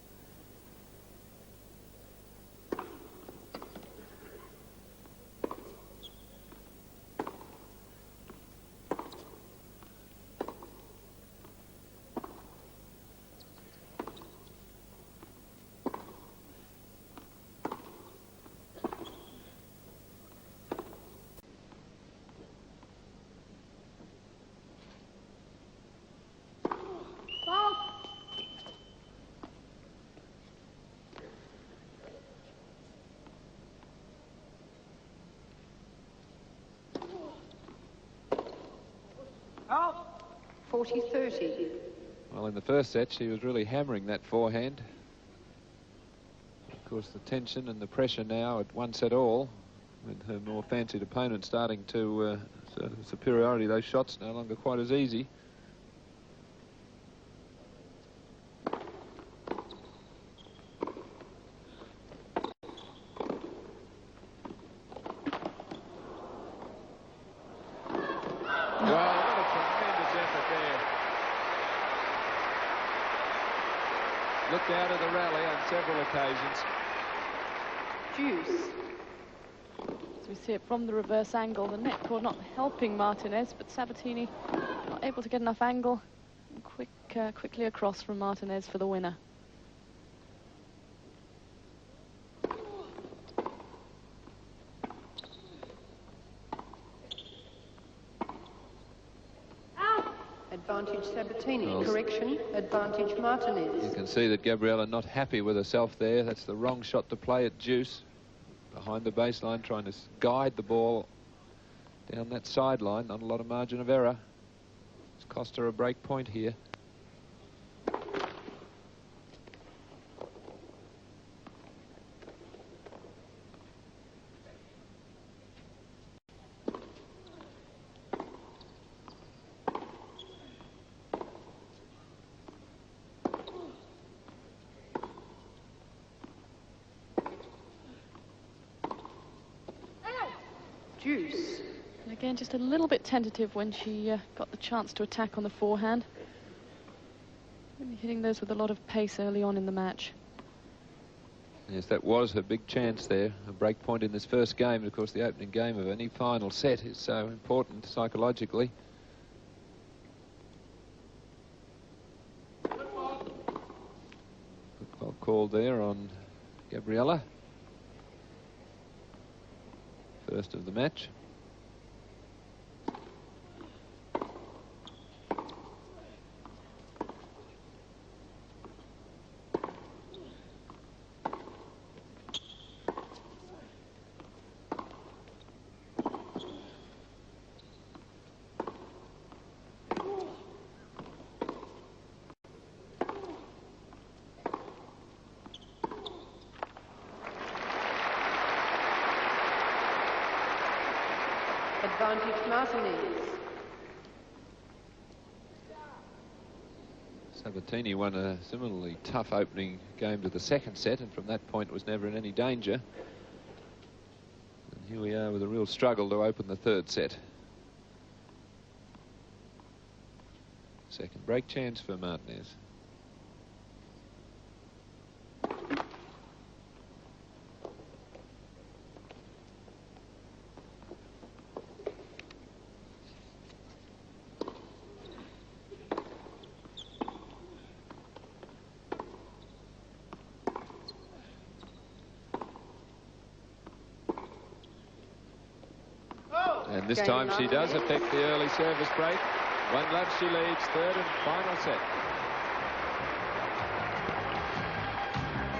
Out. 40-30. Well, in the first set, she was really hammering that forehand. Of course, the tension and the pressure now at 1 set all, with her more fancied opponent starting to superiority. Those shots no longer quite as easy. Looked out of the rally on several occasions. Juice. As we see it from the reverse angle, the net cord not helping Martinez, but Sabatini not able to get enough angle. And quickly across from Martinez for the winner. Advantage Sabatini. Well, Correction. Advantage Martinez. You can see that Gabriela not happy with herself there. That's the wrong shot to play at deuce. Behind the baseline, trying to guide the ball down that sideline. Not a lot of margin of error. It's cost her a break point here. Juice. And again, just a little bit tentative when she got the chance to attack on the forehand. Really hitting those with a lot of pace early on in the match. Yes, that was her big chance there. A break point in this first game. Of course, the opening game of any final set is so important psychologically. Good ball called there on Gabriela. First of the match. Advantage Martinez. Sabatini won a similarly tough opening game to the second set, and from that point was never in any danger. And here we are with a real struggle to open the third set. Second break chance for Martinez. And this time she does affect the early service break. 1-love she leads, third and final set.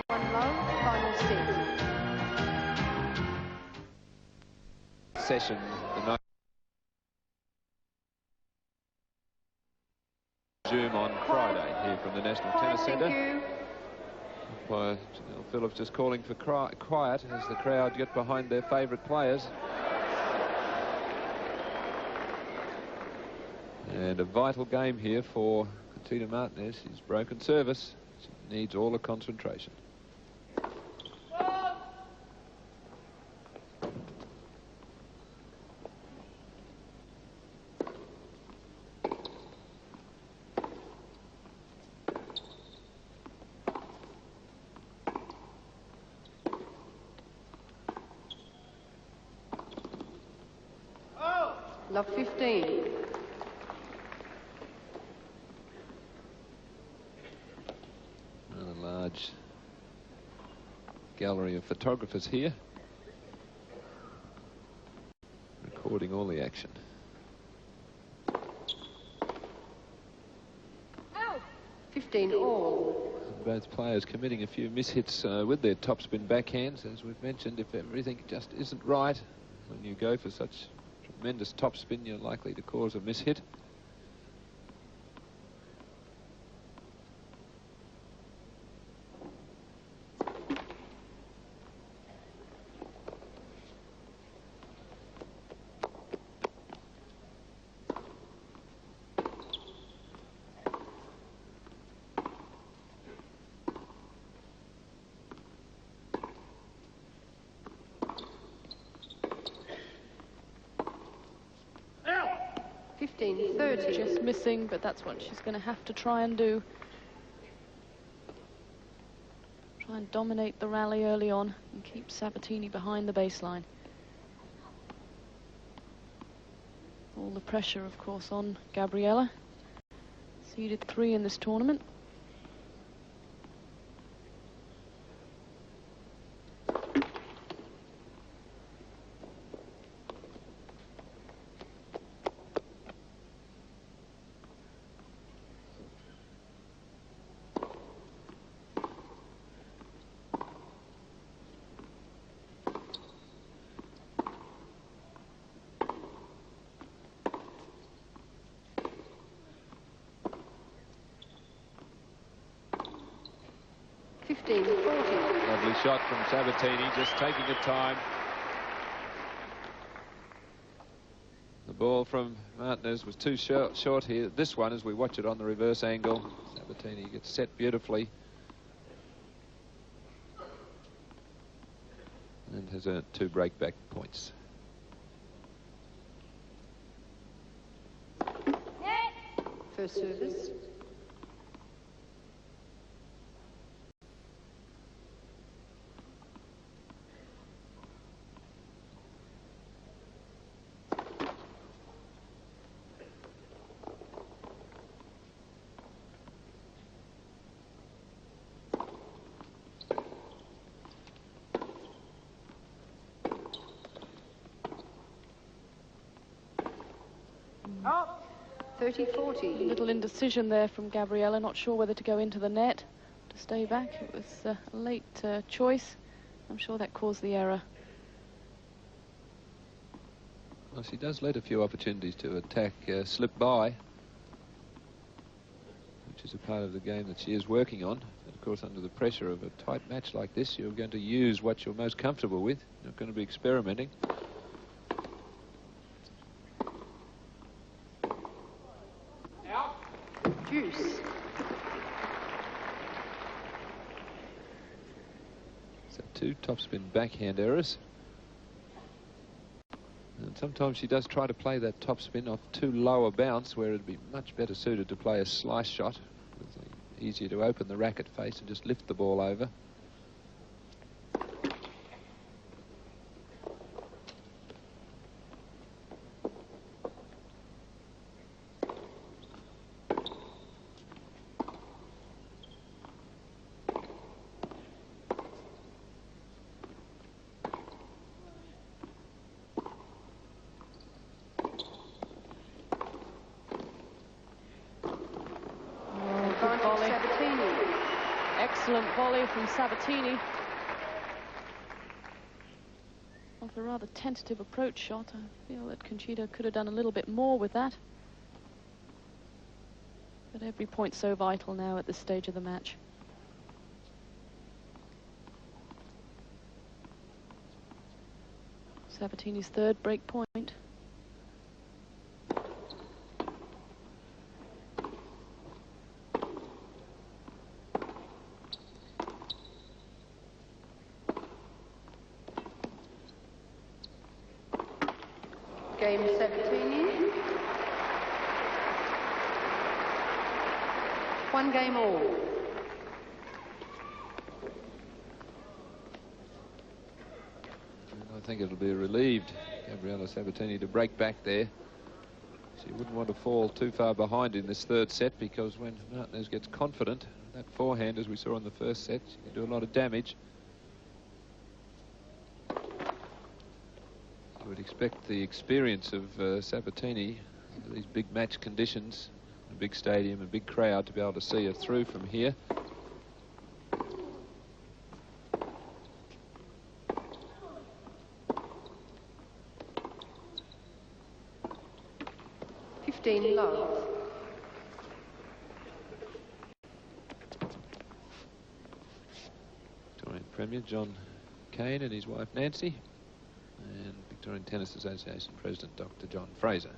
1-love, final set. Session the night. here from the National Tennis Centre. By Janelle Phillips just calling for quiet as the crowd get behind their favourite players. And a vital game here for Conchita Martinez. She's broken service. She needs all the concentration. Love 15. A large gallery of photographers here, recording all the action. 15 all. Both players committing a few mishits with their topspin backhands. As we've mentioned, if everything just isn't right, when you go for such tremendous topspin, you're likely to cause a mishit. Just missing, but that's what she's going to have to try and do. Try and dominate the rally early on and keep Sabatini behind the baseline. All the pressure, of course, on Gabriela. Seeded 3 in this tournament. Lovely shot from Sabatini, just taking her time. The ball from Martinez was too short here. This one, as we watch it on the reverse angle, Sabatini gets set beautifully and has earned 2 breakback points. First service. Oh, 30-40. Little indecision there from Gabriela, not sure whether to go into the net, to stay back. It was a late choice. I'm sure that caused the error. Well, she does let a few opportunities to attack slip by, which is a part of the game that she is working on. And of course, under the pressure of a tight match like this, you're going to use what you're most comfortable with. You're not going to be experimenting. Juice. So 2 topspin backhand errors. And sometimes she does try to play that topspin off too low a bounce, where it'd be much better suited to play a slice shot. It's easier to open the racket face and just lift the ball over. Excellent volley from Sabatini. Off a rather tentative approach shot. I feel that Conchita could have done a little bit more with that. But every point's so vital now at this stage of the match. Sabatini's third break point. Game Sabatini. 1 game all. I think it'll be relieved, Gabriela Sabatini, to break back there. She wouldn't want to fall too far behind in this third set, because when Martinez gets confident, that forehand, as we saw in the first set, she can do a lot of damage. You would expect the experience of Sabatini under these big match conditions, a big stadium, a big crowd, to be able to see her through from here. Love. Victorian Premier John Kane and his wife Nancy, and Victorian Tennis Association President Dr. John Fraser.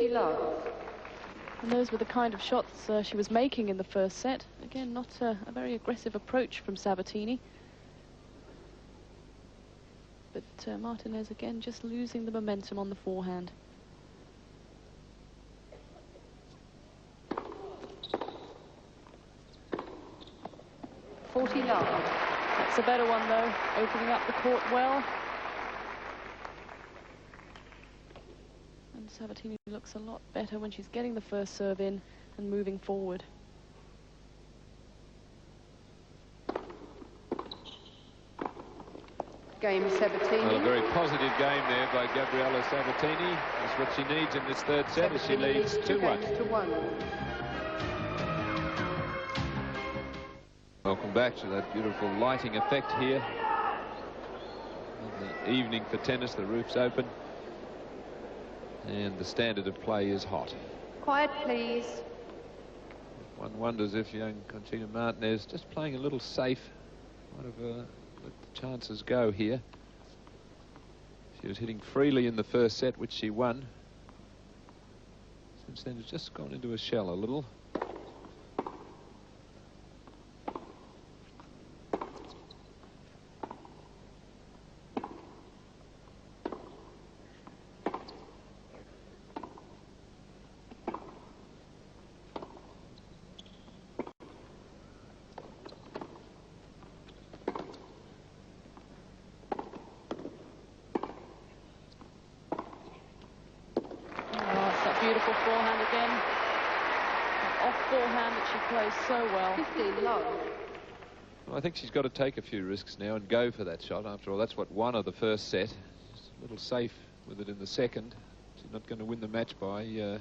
Love. And those were the kind of shots she was making in the first set. Again, not a very aggressive approach from Sabatini. But Martinez again just losing the momentum on the forehand. Love. That's a better one though, opening up the court well. Sabatini looks a lot better when she's getting the first serve in and moving forward. Game Sabatini. Well, a very positive game there by Gabriela Sabatini. That's what she needs in this third set, as she leads 2-1. Welcome back to that beautiful lighting effect here. The evening for tennis, the roof's open. And the standard of play is hot. Quiet, please. One wonders if young Conchita Martinez, just playing a little safe, might have let the chances go here. She was hitting freely in the first set, which she won. Since then, it's just gone into a shell a little. Beautiful forehand again. An off forehand that she plays so well. 15 love. Well, I think she's got to take a few risks now and go for that shot. After all, that's what won her the first set. She's a little safe with it in the second. She's not going to win the match by... you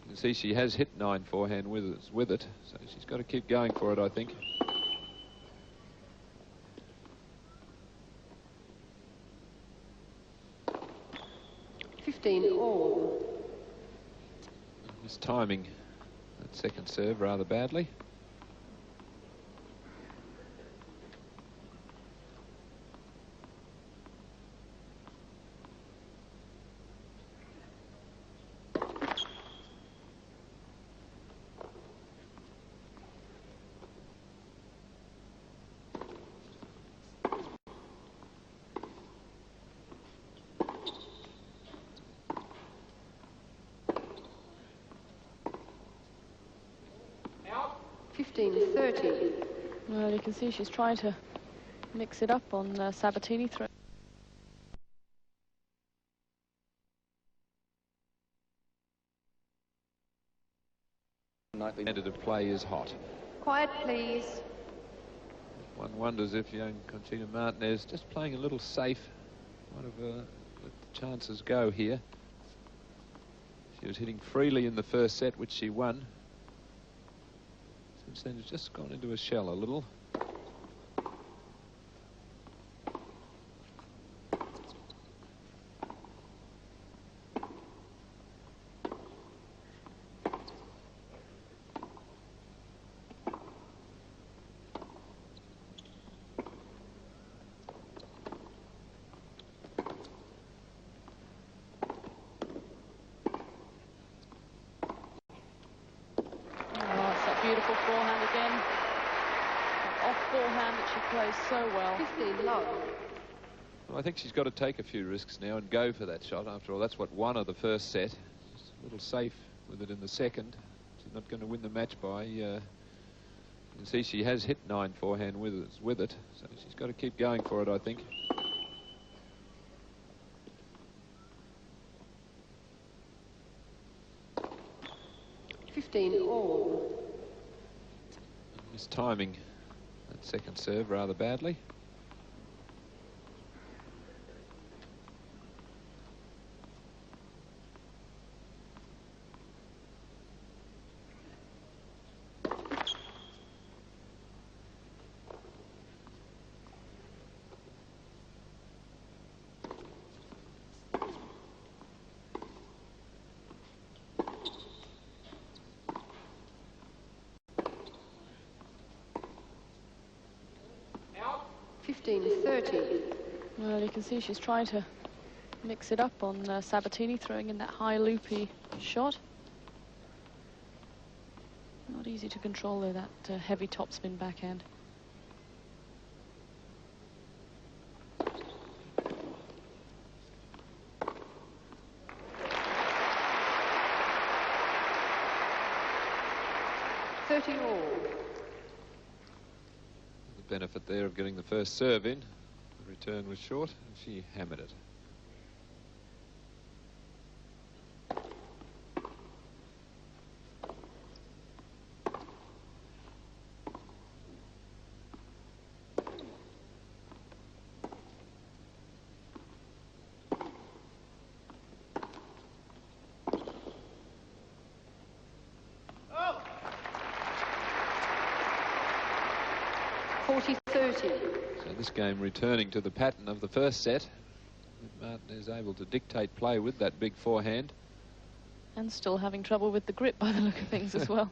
can see she has hit 9 forehand with it. So she's got to keep going for it, I think. All. Just timing that second serve rather badly. Well, you can see she's trying to mix it up on Sabatini throw. Standard of play is hot. Quiet, please. One wonders if young Conchita Martinez, just playing a little safe, Might have let the chances go here. She was hitting freely in the first set, which she won. Since then, it's just gone into a shell a little. Beautiful forehand again. Off forehand that she plays so well. 15 love. Well, I think she's got to take a few risks now and go for that shot. After all, that's what won her the first set. She's a little safe with it in the second. She's not going to win the match by... you can see she has hit 9 forehand with it. So she's got to keep going for it, I think. 15 all. Mistiming that second serve rather badly. Well, you can see she's trying to mix it up on Sabatini, throwing in that high loopy shot. Not easy to control though, that heavy topspin backhand. The benefit there of getting the first serve in. The return was short and she hammered it. So this game returning to the pattern of the first set. Martin is able to dictate play with that big forehand. And still having trouble with the grip by the look of things as well.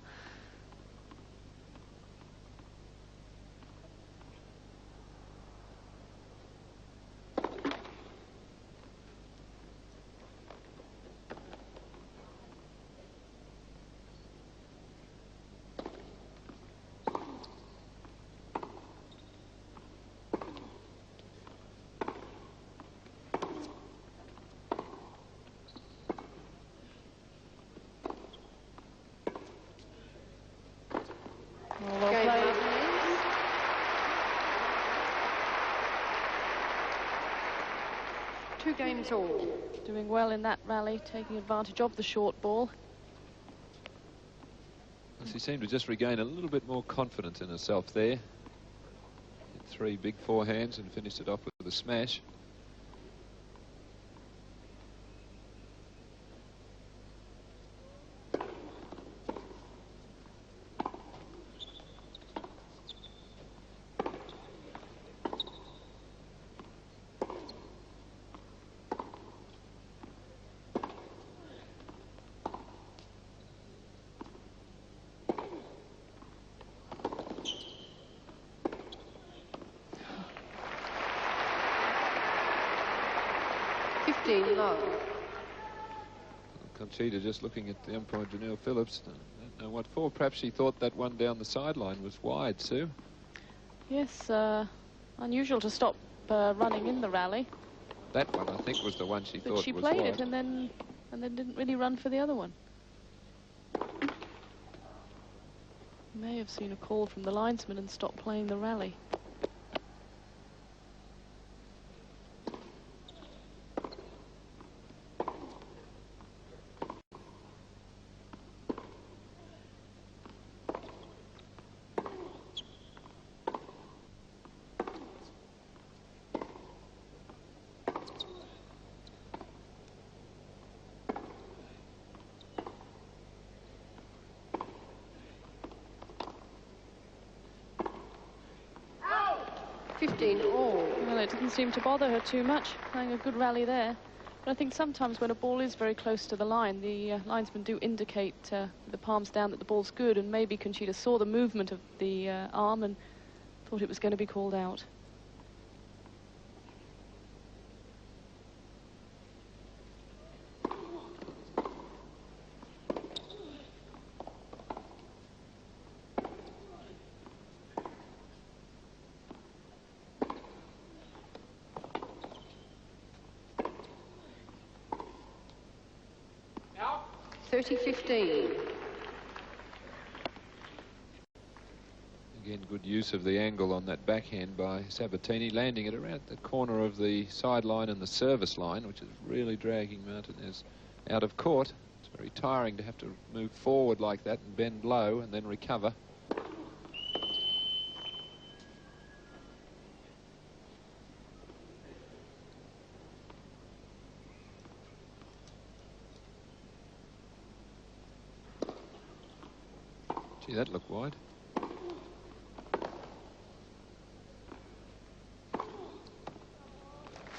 Well played. 2 games all. Doing well in that rally, taking advantage of the short ball. She seemed to just regain a little bit more confidence in herself there. Hit 3 big forehands and finished it off with a smash. Conchita just looking at the umpire, Janelle Phillips. I don't know what for. Perhaps she thought that one down the sideline was wide, Sue. Yes, unusual to stop running in the rally. That one, I think, was the one she thought was wide. But she played it and then didn't really run for the other one. May have seen a call from the linesman and stopped playing the rally. 15 all. Well, it didn't seem to bother her too much, playing a good rally there. But I think sometimes when a ball is very close to the line, the linesmen do indicate with the palms down that the ball's good, and maybe Conchita saw the movement of the arm and thought it was going to be called out. Out. 30-15. Again, good use of the angle on that backhand by Sabatini, landing it around the corner of the sideline and the service line, which is really dragging Martinez out of court. It's very tiring to have to move forward like that and bend low and then recover. Gee, that looked wide.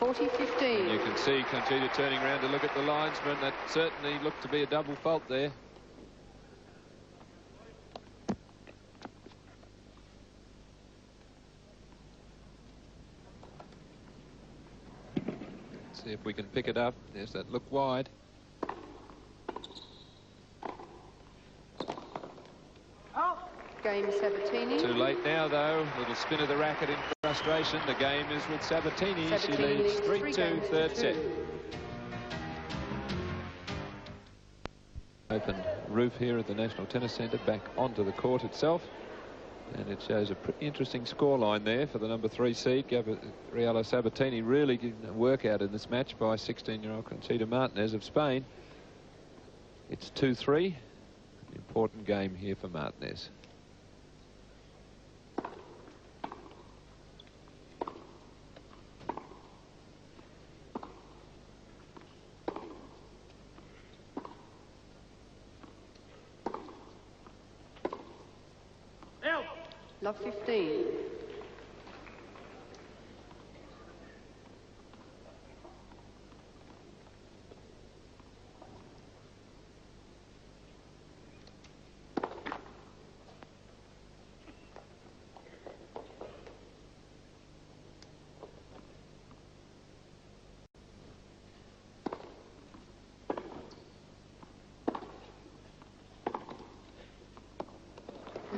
You 40-15. can see Conchita turning around to look at the linesman. That certainly looked to be a double fault there. See if we can pick it up. Yes, that looked wide. Game Sabatini. Too late now, though. Little spin of the racket in frustration. The game is with Sabatini. She Sabatini leads leads 3-2, third set. Open roof here at the National Tennis Centre, back onto the court itself. And it shows a pretty interesting scoreline there for the number 3 seed. Gabriela Sabatini really getting a workout in this match by 16-year-old Conchita Martinez of Spain. It's 2-3. An important game here for Martinez. Love 15.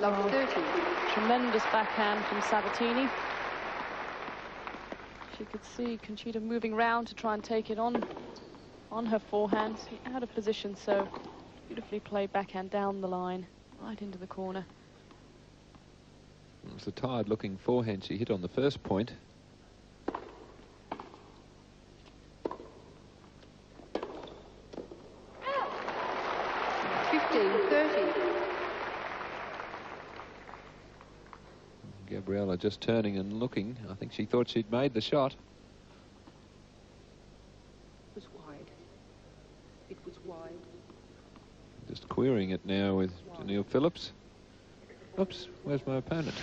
Love 30. Tremendous backhand from Sabatini. She could see Conchita moving round to try and take it on her forehand. Out of position, so beautifully played backhand down the line, right into the corner. It was a tired-looking forehand she hit on the first point. Gabriela just turning and looking. I think she thought she'd made the shot. It was wide. It was wide. Just querying it now with Janelle Phillips. Oops, where's my opponent?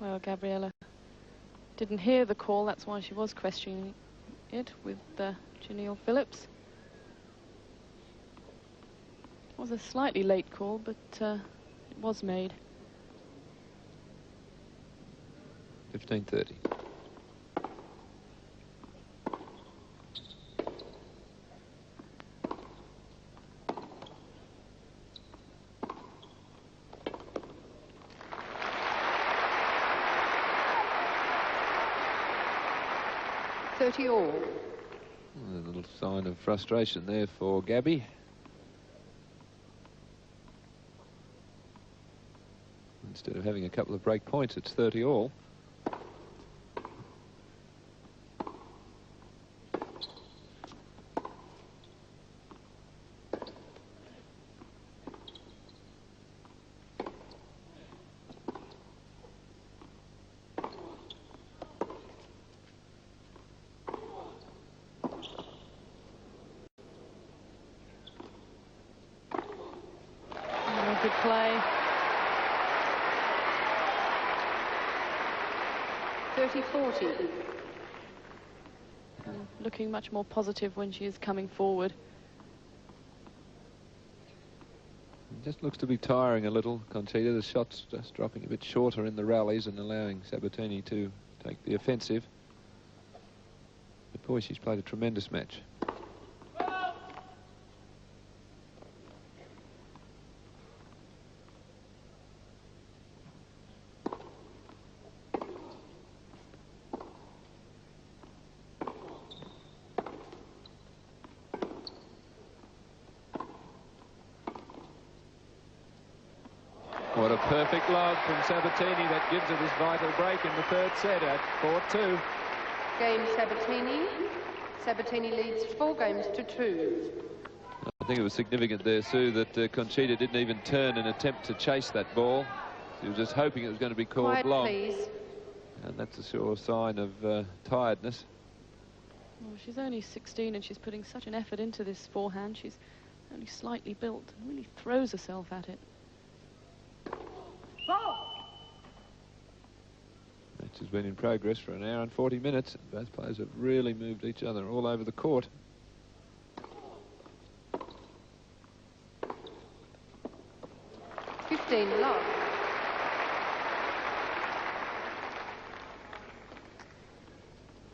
Well, Gabriela didn't hear the call. That's why she was questioning it with Janelle Phillips. It was a slightly late call, but it was made. 15:30. All. A little sign of frustration there for Gabby. Instead of having a couple of break points, it's 30 all. play. 30-40. And looking much more positive when she is coming forward. It just looks to be tiring a little, Conchita. The shots just dropping a bit shorter in the rallies and allowing Sabatini to take the offensive. But boy, she's played a tremendous match. What a perfect love from Sabatini that gives her this vital break in the third set at 4-2. Game Sabatini. Sabatini leads 4 games to 2. I think it was significant there, Sue, that Conchita didn't even turn and attempt to chase that ball. She was just hoping it was going to be called Quiet, long. please. And that's a sure sign of tiredness. Well, she's only 16 and she's putting such an effort into this forehand. She's only slightly built and really throws herself at it. Match has been in progress for an hour and 40 minutes. Both players have really moved each other all over the court. Love.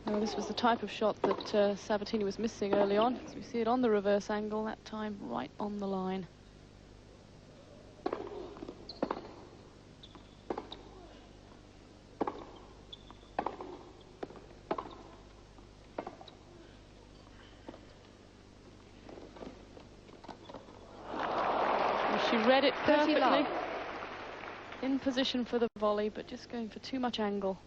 Now, this was the type of shot that Sabatini was missing early on. As we see it on the reverse angle, that time right on the line. She read it perfectly. In position for the volley, but just going for too much angle.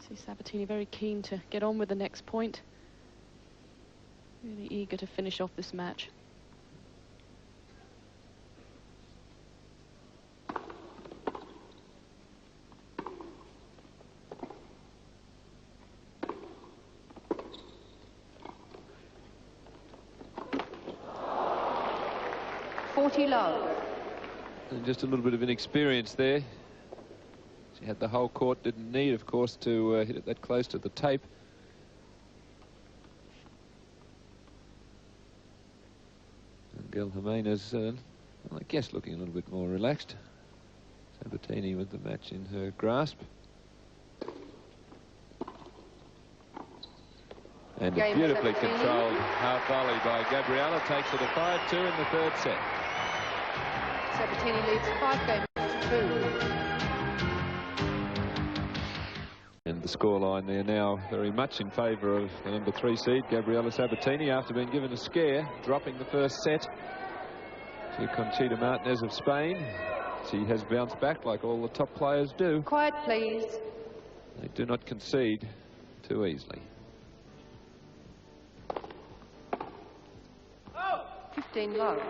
See Sabatini very keen to get on with the next point. Really eager to finish off this match. Love. And just a little bit of inexperience there. She had the whole court, didn't need, of course, to hit it that close to the tape. And Gil Jimenez, well, I guess, looking a little bit more relaxed. Sabatini with the match in her grasp. And a beautifully controlled half volley by Gabriela takes it to 5-2 in the third set. Sabatini leads 5 games to 2. And the scoreline there now very much in favour of the number 3 seed, Gabriela Sabatini, after being given a scare, dropping the first set to Conchita Martinez of Spain. She has bounced back like all the top players do. Quiet, please. They do not concede too easily. 15 love.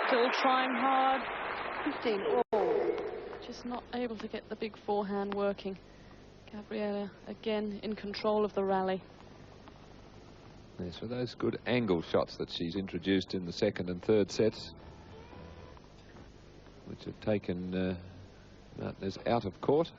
Still trying hard. 15 all. Just not able to get the big forehand working. Gabriela again in control of the rally. Yes, for those good angle shots that she's introduced in the second and third sets, which have taken Martinez out of court.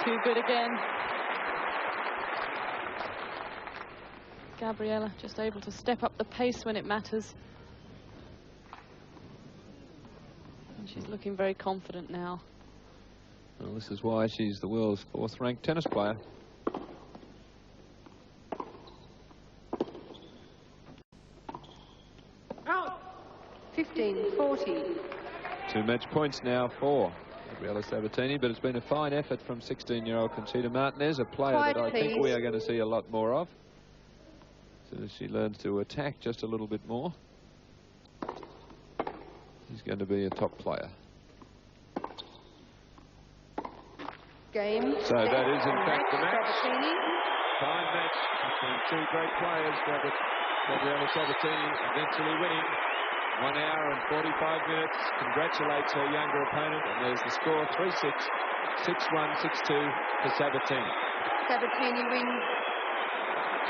Too good again. Gabriela just able to step up the pace when it matters. She's looking very confident now. Well, this is why she's the world's 4th-ranked tennis player. Out. 15-40. 2 match points now for Gabriela Sabatini, but it's been a fine effort from 16-year-old Conchita Martinez, a player Quiet, that I think please. we are going to see a lot more of. So she learns to attack just a little bit more. She's going to be a top player. Game. So that is in fact the match. Sabatini. Fine match between 2 great players. Gabriela Sabatini eventually winning. 1 hour and 45 minutes. Congratulates her younger opponent, and there's the score: 3-6, 6-1, 6-2 for Sabatini. Sabatini wins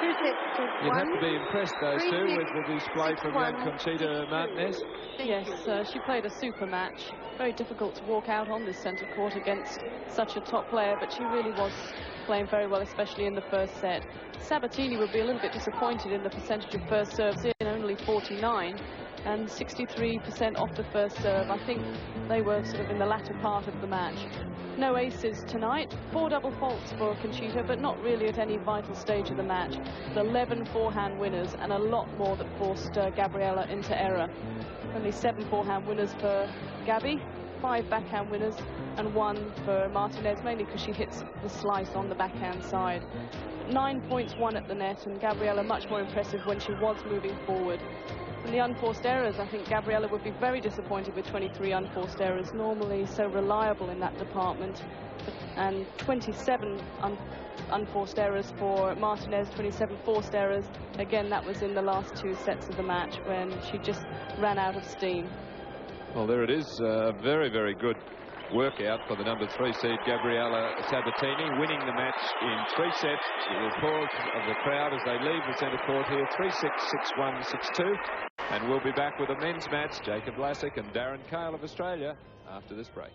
2 sets to 1. You'd have to be impressed, those two, 3-6, with the display from young 6-1, Conchita 6-2. Martinez. Yes, she played a super match. Very difficult to walk out on this centre court against such a top player, but she really was playing very well, especially in the first set. Sabatini would be a little bit disappointed in the percentage of first serves in, only 49, and 63% off the first serve. I think they were sort of in the latter part of the match. No aces tonight, 4 double faults for Conchita, but not really at any vital stage of the match. 11 forehand winners and a lot more that forced Gabriela into error. Only 7 forehand winners for Gabby, 5 backhand winners, and 1 for Martinez, mainly because she hits the slice on the backhand side. 9 points won at the net, and Gabriela much more impressive when she was moving forward. And the unforced errors, I think Gabriela would be very disappointed with 23 unforced errors, normally so reliable in that department. And 27 unforced errors for Martinez, 27 forced errors. Again, that was in the last 2 sets of the match when she just ran out of steam. Well, there it is. Very, very good workout for the number 3 seed Gabriela Sabatini, winning the match in 3 sets. The applause of the crowd as they leave the centre court here. 3-6, 6-1, 6-2. And we'll be back with a men's match. Jacob Vlasic and Darren Cale of Australia after this break.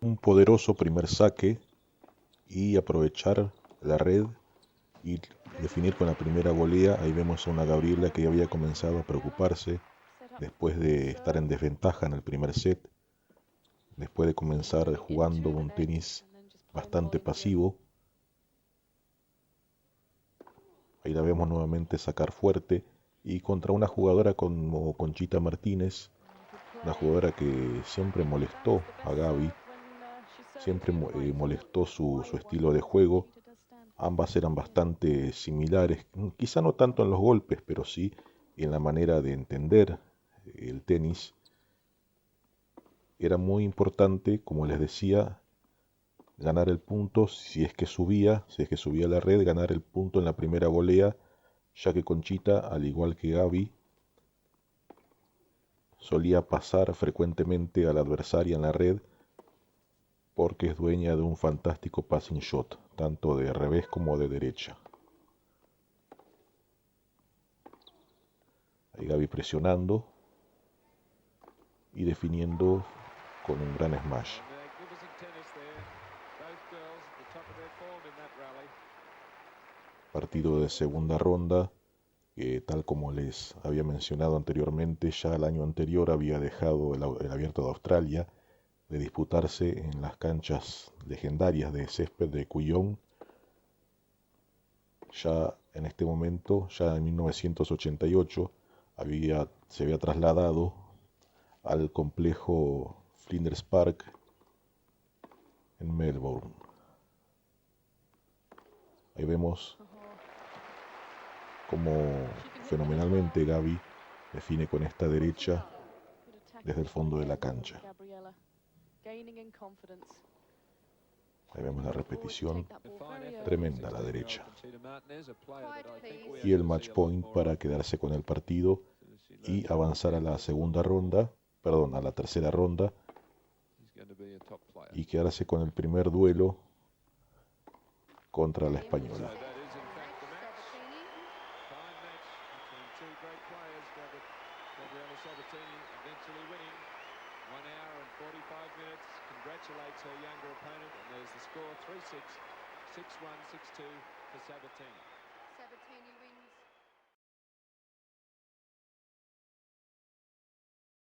Un poderoso primer saque y aprovechar la red y definir con la primera volea. Ahí vemos a una Gabriela que ya había comenzado a preocuparse después de estar en desventaja en el primer set, después de comenzar jugando un tenis bastante pasivo. Ahí la vemos nuevamente sacar fuerte y contra una jugadora como Conchita Martínez, una jugadora que siempre molestó a Gaby, siempre molestó su estilo de juego. Ambas eran bastante similares, quizá no tanto en los golpes, pero sí en la manera de entender el tenis. Era muy importante, como les decía, ganar el punto si es que subía a la red, ganar el punto en la primera volea, ya que Conchita, al igual que Gaby, solía pasar frecuentemente a la adversaria en la red porque es dueña de un fantástico passing shot, tanto de revés como de derecha. Ahí Gaby presionando y definiendo con un gran smash. Partido de segunda ronda, que tal como les había mencionado anteriormente, ya el año anterior había dejado el Abierto de Australia de disputarse en las canchas legendarias de césped de Cuyón. Ya en este momento, ya en 1988, se había trasladado al complejo Flinders Park en Melbourne. Ahí vemos cómo fenomenalmente Gaby define con esta derecha desde el fondo de la cancha. Ahí vemos la repetición, tremenda a la derecha. Y el match point para quedarse con el partido y avanzar a la a la tercera ronda y quedarse con el primer duelo contra la española. Congratulates her younger opponent, and there's the score: 3-6, 6-1, 6-2 for Sabatini. Sabatini wins